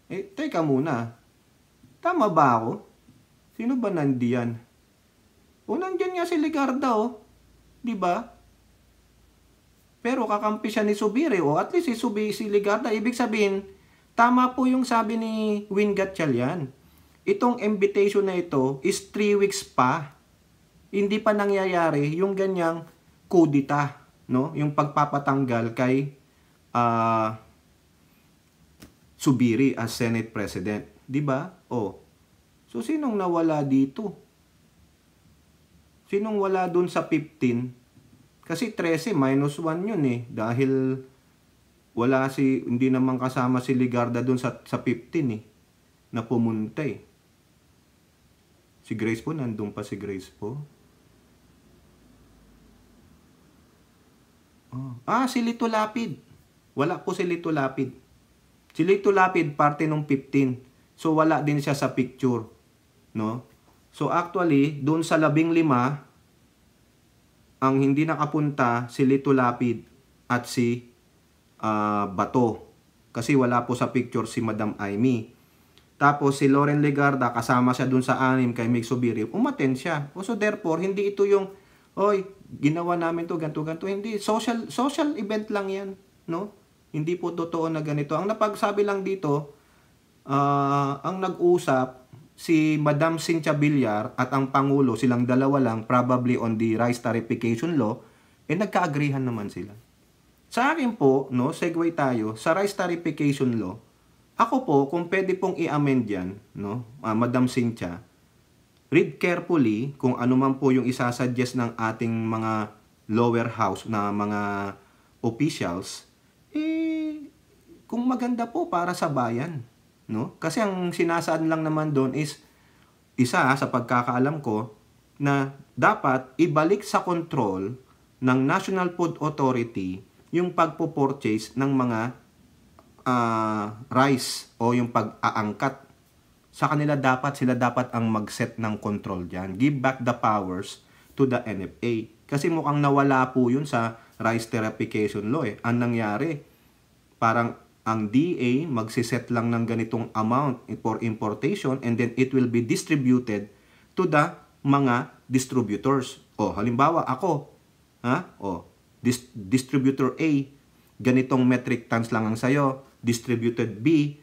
Teka muna, tama ba ako? Sino ba nandiyan? Nandiyan nga si Ligarda 'Di ba? Pero kakampi siya ni Subiri, o at least si Legarda. Ibig sabihin, tama po yung sabi ni Win Gatchalian. Itong invitation na ito is 3 weeks pa. Hindi pa nangyayari yung ganyang kudita, no? Yung pagpapatanggal kay Subiri as Senate President. 'Di ba? Oh. So sinong nawala dito? Sinong wala dun sa 15? Kasi 13 minus 1 yun eh. Dahil hindi naman kasama si Legarda dun sa 15 eh. Na pumunta eh. Si Grace po, nandun pa si Grace po. Si Lito Lapid. Wala po si Lito Lapid. Si Lito Lapid, parte nung 15. So wala din siya sa picture. No? So actually, doon sa 15, ang hindi nakapunta si Lito Lapid at si Bato. Kasi wala po sa picture si Madam Amy. Tapos si Loren Legarda, kasama siya dun sa 6 kay Mig Subiri, umattend siya. So therefore, hindi ito yung, oy, ginawa namin to ganto. Hindi, social event lang yan. No? Hindi po totoo na ganito. Ang napagsabi lang dito, ang nag-usap, si Madam Cynthia Villar at ang Pangulo, silang dalawa lang, probably on the rice tariffication law, nagka-agreehan naman sila. Sa akin po, no, segue tayo, sa rice tariffication law, ako po, kung pwede pong i-amend yan, no, Madam Cynthia, read carefully kung ano man po yung isasuggest ng ating mga lower house na mga officials, kung maganda po para sa bayan. No? Kasi ang sinasaan lang naman doon is isa sa pagkakaalam ko na dapat ibalik sa control ng National Food Authority yung pagpo-purchase ng mga rice o yung pag-aangkat. Sa kanila sila dapat ang mag-set ng control diyan. Give back the powers to the NFA. Kasi mukhang nawala po yun sa rice tariffication law eh. Ang nangyari, parang ang DA magsiset lang ng ganitong amount for importation and then it will be distributed to the mga distributors. O, halimbawa ako, distributor A, ganitong metric tons lang ang sayo, distributed B,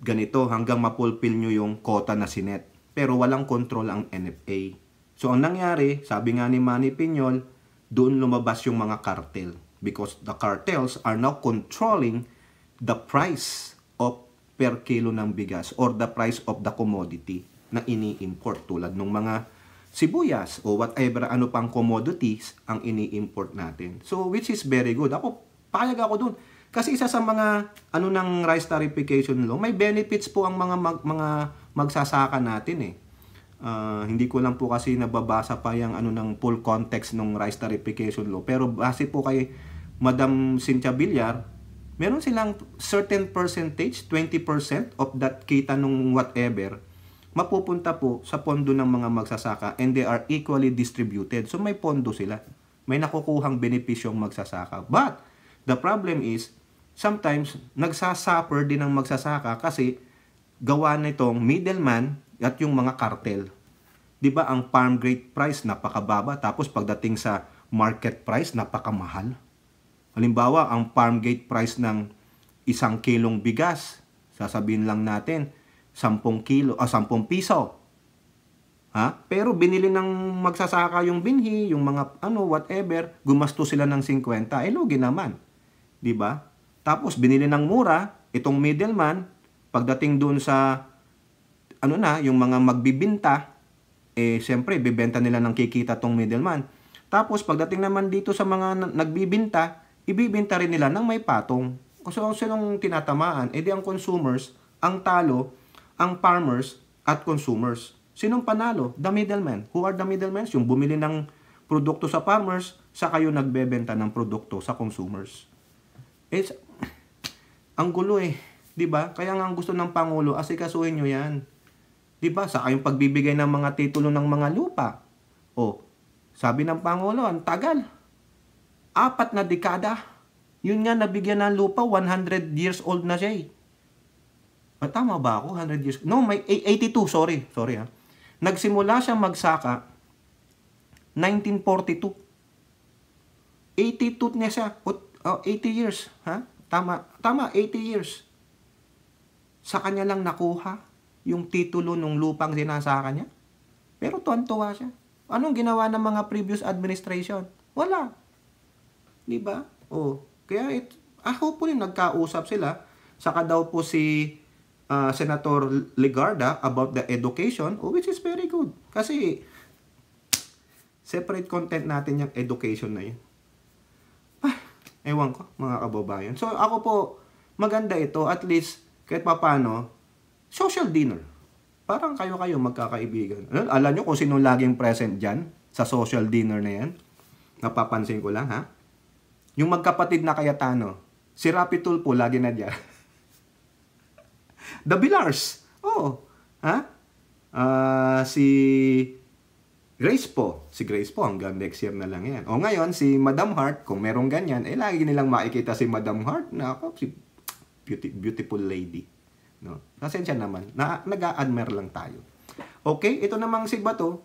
ganito hanggang mapulfill nyo yung quota na sinet. Pero walang control ang NFA. So, ang nangyari, sabi nga ni Manny Piñol, doon lumabas yung mga cartel because the cartels are now controlling the price of per kilo ng bigas or the price of the commodity na ini-import tulad ng mga sibuyas o whatever ano pang commodities ang ini-import natin. So which is very good. Payag ako dun. Kasi isa sa mga ng rice tariffication law, may benefits po ang mga magsasaka natin eh. Hindi ko lang po kasi nababasa pa yung ng full context ng rice tariffication law. Pero base po kay Madam Cynthia Villar, meron silang certain percentage, 20% of that kita nung whatever, mapupunta po sa pondo ng mga magsasaka and they are equally distributed. So may pondo sila. May nakukuhang benepisyong magsasaka. But the problem is, sometimes nagsasuffer din ang magsasaka kasi gawa nitong middleman at yung mga cartel. 'Di ba ang farm grade price napakababa tapos pagdating sa market price napakamahal. Halimbawa, ang farm gate price ng 1 kilong bigas, sasabihin lang natin, 10 piso. Pero binili ng magsasaka yung binhi, yung mga whatever, gumasto sila ng 50. Lugi naman. 'Di ba? Tapos binili ng mura, itong middleman, pagdating doon sa yung mga magbibinta, siyempre, bibenta nila ng kikita tong middleman. Tapos, pagdating naman dito sa mga nagbibinta, ibibenta rin nila ng may patong. Kasi sinong tinatamaan? Di ang consumers, ang talo, ang farmers, at consumers. Sinong panalo? The middlemen. Who are the middlemen? Yung bumili ng produkto sa farmers, saka yung nagbebenta ng produkto sa consumers. Ang gulo eh. Diba? Kaya nga ang gusto ng Pangulo, asikasuhin nyo yan. Diba? Saka yung pagbibigay ng mga titulo ng mga lupa. Sabi ng Pangulo, ang tagal. 4 na dekada. Yun nga, nabigyan ng lupa, 100 years old na siya eh. Tama ba ako? 100 years? No, may 82, sorry Nagsimula siya magsaka 1942. 82 niya siya. 80 years. Ha? Tama, 80 years. Sa kanya lang nakuha yung titulo ng lupang sinasaka niya. Pero tuwan-tuwa siya. Anong ginawa ng mga previous administration? Wala. Di ba? Kaya hopefully nagkausap sila. Saka daw po si Senator Legarda about the education, which is very good. Kasi separate content natin yung education na yun. Ewan ko, mga kababayan. So ako po, maganda ito, at least kahit papano, social dinner. Parang kayo-kayo magkakaibigan. Alam nyo kung sino laging present dyan sa social dinner na yan? Napapansin ko lang, ha? Yung magkapatid na Cayetano, si Rapi Tulfo lagi na dyan. The Vilars. Ha? Si Grace po. Si Grace po hanggang next year na lang yan. Ngayon, si Madam Hart, kung merong ganyan, lagi nilang makikita si Madam Hart na si beautiful lady. No? Pasensya naman. Nag-a-admire lang tayo. Okay, ito namang si Bato,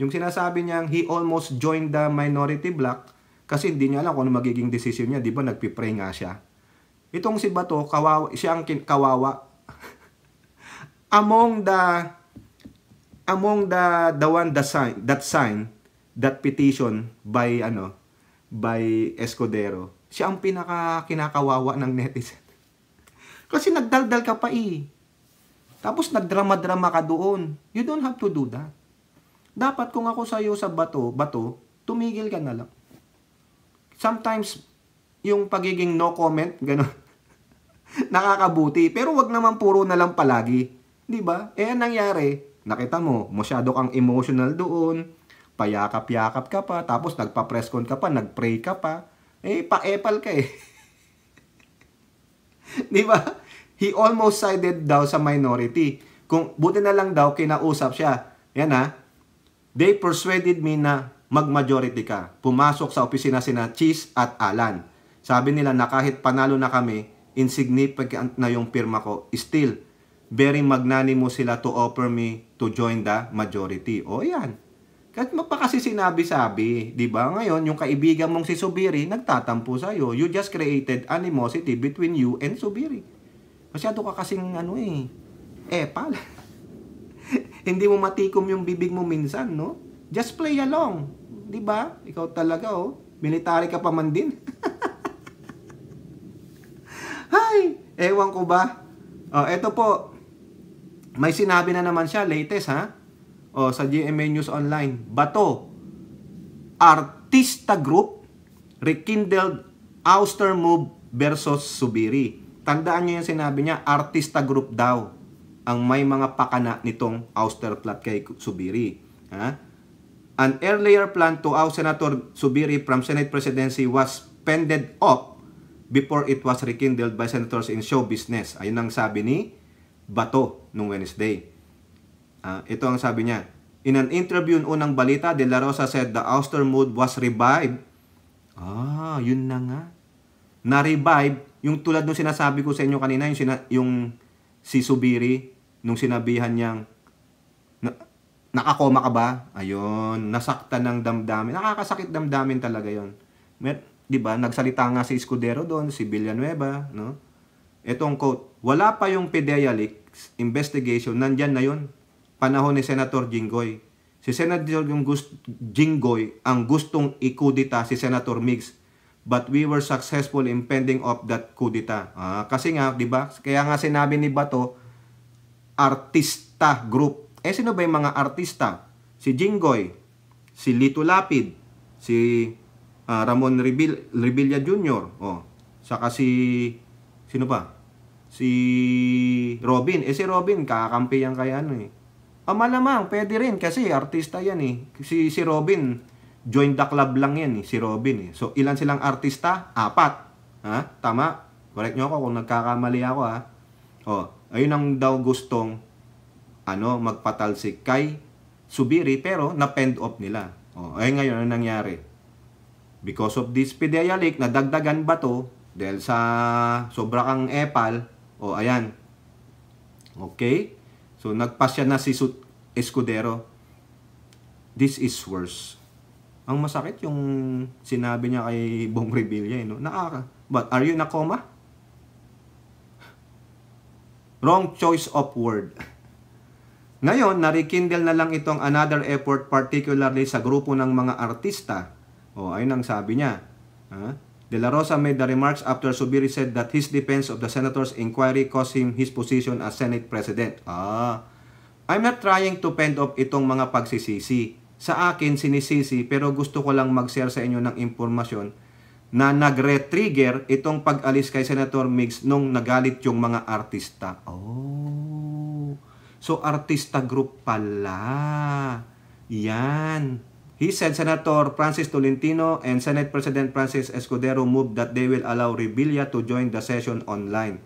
yung sinasabi niyang he almost joined the minority bloc kasi hindi niya alam kung ano magiging decision niya. Di ba nagpipray nga siya? Itong si Bato, siya ang kawawa. Among the one that petition by Escudero, siya ang kinakawawa ng netizen. Kasi nagdaldal ka pa Tapos nagdrama-drama ka doon. You don't have to do that. Dapat kung ako sa'yo sa Bato, tumigil ka na lang. Sometimes, yung pagiging no comment, gano'n, nakakabuti. Pero wag naman puro na lang palagi. Diba? Nangyari, nakita mo, masyado kang emotional doon, payakap-yakap ka pa, tapos nagpa-press con ka pa, nagpray ka pa, pa-epal ka Diba? He almost sided daw sa minority. Kung buti na lang daw, kinausap siya. Yan they persuaded me na mag-majority ka. Pumasok sa opisina sina Cheese at Alan. Sabi nila na kahit panalo na kami, insignificant na yung pirma ko, still, very magnanimous sila to offer me to join the majority. Yan. Kahit pa kasi sinabi-sabi, di ba? Ngayon, yung kaibigan mong si Zubiri, nagtatampo sa'yo. You just created animosity between you and Zubiri. Masyado ka kasing epal. Hindi mo matikom yung bibig mo minsan, no? Just play along. Di ba? Ikaw talaga, military ka pa man din. Hay! Ewan ko ba? Eto po. May sinabi na naman siya, latest sa GMA News Online. Bato, Artista Group, rekindled ouster move versus Zubiri. Tandaan nyo yung sinabi niya, Artista Group daw ang may mga pakana nitong ouster plot kay Zubiri. An earlier plan to oust Senator Zubiri from Senate presidency was pended off before it was rekindled by senators in show business. Ayun ang sabi ni Bato nung Wednesday. Ito ang sabi niya. In an interview unang balita, De La Rosa said the ouster mood was revived. Yun na nga. Na-revive, yung tulad nung sinasabi ko sa inyo kanina, yung si Zubiri, nung sinabihan niyang, nakakoma ka ba? Ayun, nasaktan ng damdamin. Nakakasakit damdamin talaga yon. Diba, nagsalita nga si Escudero doon, si Villanueva, no? Etong quote, wala pa yung PDEA leaks investigation, nandyan na yun. Panahon ni Senator Jinggoy. Si Senator Jinggoy ang gustong ikudita si Senator Migs, but we were successful in pending off that kudita. Kasi nga, di ba? Kaya nga sinabi ni Bato, Artista Group. Sino ba yung mga artista? Si Jinggoy, si Lito Lapid, si Ramon Revilla Jr. Saka sino pa? Si Robin. Si Robin, kakampi yan kaya malamang, pwede rin kasi artista yan Si Robin, join the club lang yan si Robin So, ilan silang artista? 4. Tama? Correct nyo ako kung nagkakamali ako ayun ang daw gustong magpatalsik kay Zubiri pero na-pend off nila. Ngayon, ano nangyari? Because of this PDEA leak, nadagdagan ba to? Dahil sa sobra kang epal, ayan. Okay? So, nagpasya na si Escudero. This is worse. Ang masakit yung sinabi niya kay Bong Revilla, no? But are you in a coma? Wrong choice of word. Ngayon, narikindle na lang itong another effort, particularly sa grupo ng mga artista. Ayun ang sabi niya. De La Rosa made the remarks after Zubiri said that his defense of the senator's inquiry cost him his position as Senate President. I'm not trying to fend off itong mga pagsisisi. Sa akin, sinisisi, pero gusto ko lang mag-share sa inyo ng impormasyon na nagre-trigger itong pag-alis kay Senator Migs nung nagalit yung mga artista. So artista group pala. Yan. He said Senator Francis Tolentino and Senate President Francis Escudero moved that they will allow Revilla to join the session online.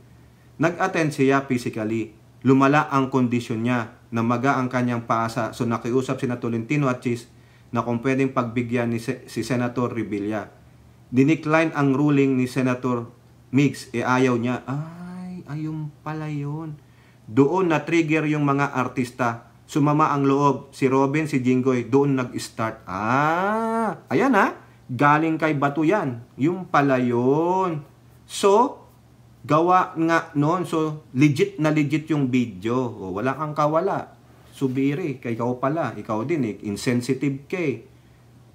Nag-attend siya physically. Lumala ang kondisyon niya. Namaga ang kanyang paasa. So nakiusap si Tolentino at Chis na kung pwedeng pagbigyan ni si Senator Revilla. Dinicline ang ruling ni Senator Migs. Ayaw niya. Ayun pala yun. Doon na-trigger yung mga artista. Sumama ang loob. Si Robin, si Jinggoy, doon nag-start. Ayan galing kay Bato yan. Yung pala yun. So, gawa nga noon. So, legit na legit yung video. Wala kang kawala. Zubiri, ikaw pala. Ikaw din insensitive ka.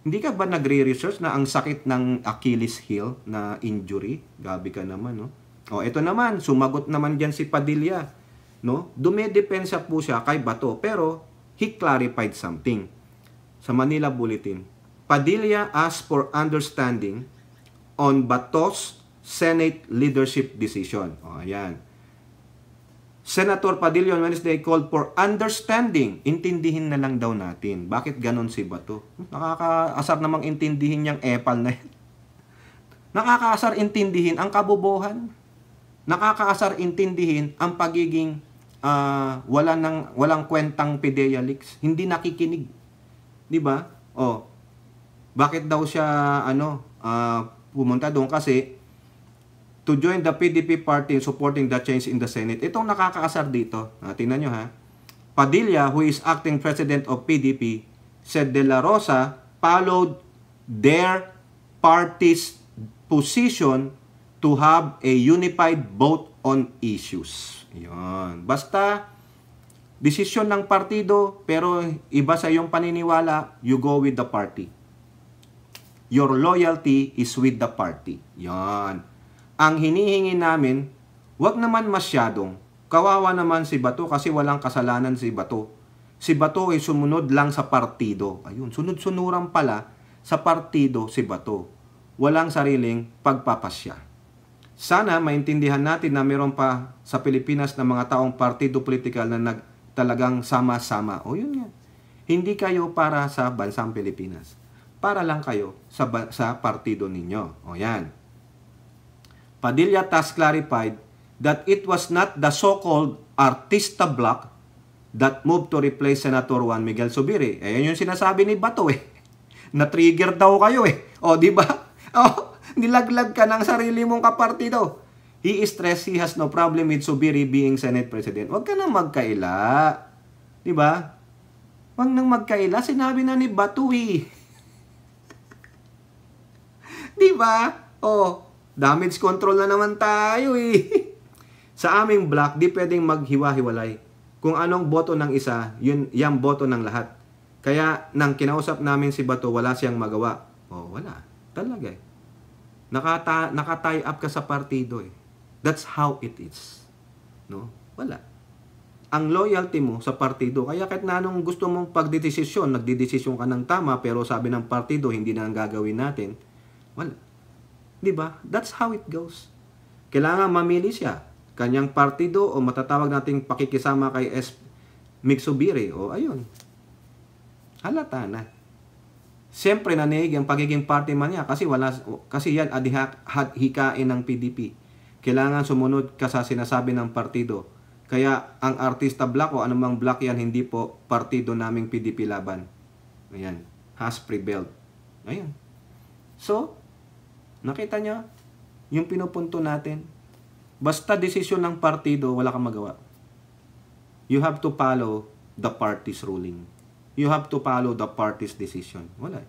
Hindi ka ba nagre-research na ang sakit ng Achilles heel na injury? Gabi ka naman, no? Ito naman, sumagot naman dyan si Padilla. No? Dumedepensa po siya kay Bato. Pero, he clarified something. Sa Manila Bulletin, Padilla asked for understanding on Bato's Senate leadership decision. Ayan. Senator Padilla on Wednesday called for understanding. Intindihin na lang daw natin. Bakit ganon si Bato? Nakakaasar namang intindihin niyang epal na yan. Nakakaasar intindihin ang kabobohan. Nakakaasar intindihin ang pagiging walang kwentang PDEA leaks. Hindi nakikinig. 'Di ba? Bakit daw siya pumunta doon? Kasi to join the PDP party in supporting the change in the Senate. Itong nakakaasar dito. Tingnan nyo Padilla, who is acting president of PDP, said De La Rosa followed their party's position to have a unified vote on issues. Yun. Basta, desisyon ng partido, pero iba sa iyong paniniwala, you go with the party. Your loyalty is with the party. Yan. Ang hinihingi namin, wag naman masyadong. Kawawa naman si Bato kasi walang kasalanan si Bato. Si Bato ay sumunod lang sa partido. Ayun, sunod-sunuran pala sa partido si Bato. Walang sariling pagpapasya. Sana maintindihan natin na meron pa sa Pilipinas na mga taong partido politikal na talagang sama-sama. Yun nga. Hindi kayo para sa bansang Pilipinas. Para lang kayo sa partido ninyo. Yan. Padilla thus clarified that it was not the so-called artista bloc that moved to replace Senator Juan Miguel Zubiri. Yan yung sinasabi ni Bato Na-trigger daw kayo di ba? Nilaglag ka ng sarili mong kapartido. He stressed he has no problem with Zubiri being Senate President. Huwag ka nang magkaila. Di ba? Huwag nang magkaila. Sinabi na ni Bato Di ba? Damage control na naman tayo Sa aming block, di pwedeng maghiwa-hiwalay. Kung anong boto ng isa, yan boto ng lahat. Kaya, nang kinausap namin si Bato, wala siyang magawa. Wala. Talaga Naka-tie up ka sa partido That's how it is. No? Wala. Ang loyalty mo sa partido, kaya kahit na anong gusto mong pagdidesisyon, nagdidesisyon ka ng tama, pero sabi ng partido, hindi na ang gagawin natin, wala. Diba? That's how it goes. Kailangan mamili siya. Kanyang partido o matatawag nating pakikisama kay Migs Zubiri. Ayun. Halata na. Siyempre nanig ang pagiging party man niya kasi yan hikain ng PDP. Kailangan sumunod ka sa sinasabi ng partido. Kaya ang artista block o anumang block yan, hindi po partido naming PDP laban. Ayan. Has prevailed. Ayan. So, nakita niyo yung pinupunto natin. Basta desisyon ng partido, wala kang magawa. You have to follow the party's ruling. You have to follow the party's decision. Wala.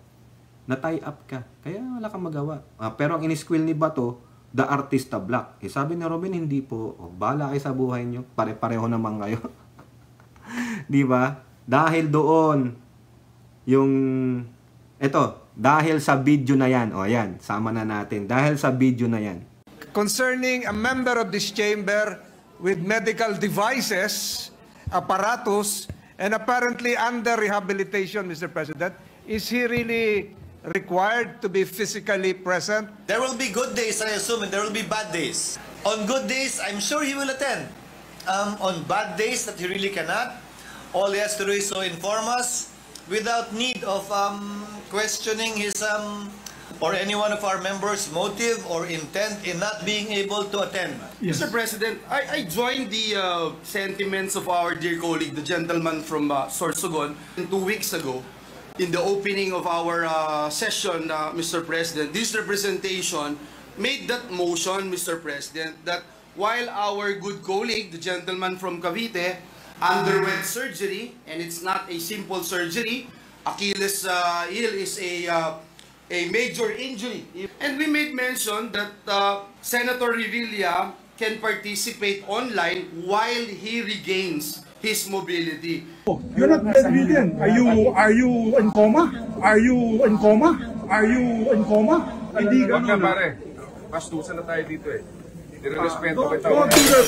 Na-tie up ka. Kaya wala kang magawa. Pero ang iniskwil ni Bato, the artista block. Sabi ni Robin, hindi po. Bahala kayo sa buhay nyo. Pare-pareho naman kayo. Di ba? Dahil doon, dahil sa video na yan, yan, sama na natin. Dahil sa video na yan. Concerning a member of this chamber with medical devices, apparatus, and apparently under rehabilitation, Mr. President, is he really required to be physically present? There will be good days, I assume, and there will be bad days. On good days, I'm sure he will attend. On bad days that he really cannot, all he has to do is to inform us without need of questioning his or any one of our members' motive or intent in not being able to attend. Yes. Mr. President, I joined the sentiments of our dear colleague, the gentleman from Sorsogon, 2 weeks ago. In the opening of our session, Mr. President, this representation made that motion, Mr. President, that while our good colleague, the gentleman from Cavite, underwent surgery, and it's not a simple surgery, Achilles heel is a major injury. And we made mention that Senator Revilla can participate online while he regains his mobility. You're not bedridden. Are you in coma? Are you in coma? Are you in coma? Hindi Huwag ka ganun. pare. Pastusan na tayo dito eh. Nire-respeto kita.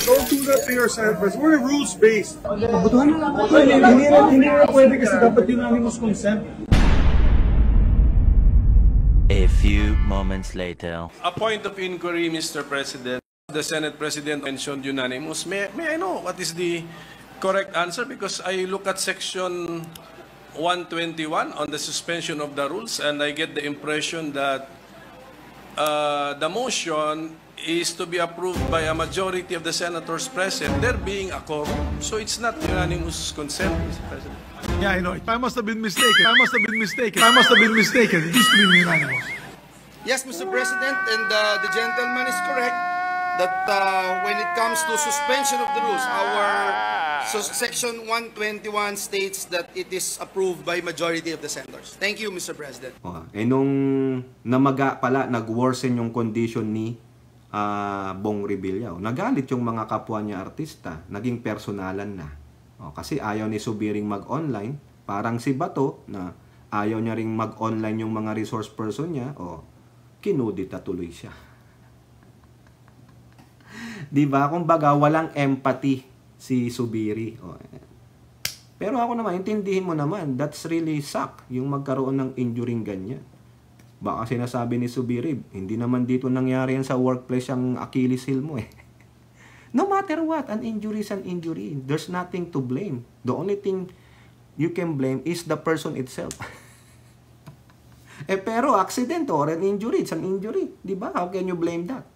Don't do that to yourself. We're rules-based. Mabutuhan na lang. Hindi na pwede kasi dapat unanimous consent. A few moments later. A point of inquiry, Mr. President. The Senate President mentioned unanimous. May I know what is the correct answer? Because I look at section 121 on the suspension of the rules and I get the impression that the motion is to be approved by a majority of the senators present, there being a quorum. So it's not unanimous consent, Mr. President. Yeah, I know. I must have been mistaken. I must have been mistaken. It used to be unanimous. Yes, Mr. President, and the gentleman is correct that when it comes to suspension of the rules, our section 121 states that it is approved by majority of the senators. Thank you, Mr. President. Nung namaga pala, nag-worsen yung condition ni Bong Revilla. Nagalit yung mga kapwa niya artista. Naging personalan na. Kasi ayaw ni Subiring mag-online. Parang si Bato na ayaw niya ring mag-online yung mga resource person niya. Kinudita tuloy siya. Diba? Kumbaga, walang empathy si Subiri. Pero ako naman, intindihin mo naman, that's really suck yung magkaroon ng injury ganyan. Baka sinasabi ni Subiri, hindi naman dito nangyari yan sa workplace ang Achilles heel mo eh. No matter what, an injury is an injury. There's nothing to blame. The only thing you can blame is the person itself. Pero accident or an injury, it's an injury. Diba? How can you blame that?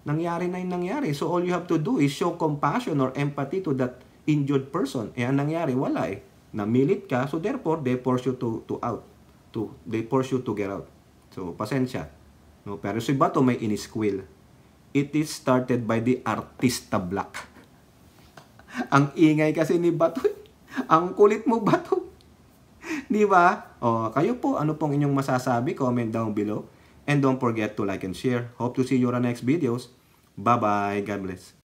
Nangyari na yung nangyari. So all you have to do is show compassion or empathy to that injured person. Ang nangyari, wala eh. Namilit ka, so therefore, they force you they force you to get out. So, pasensya. No? Pero si Bato may iniskwil. It is started by the artista block. Ang ingay kasi ni Bato. Ang kulit mo, Bato. Di ba? Kayo po, ano pong inyong masasabi? Comment down below. And don't forget to like and share. Hope to see you on our next videos. Bye-bye. God bless.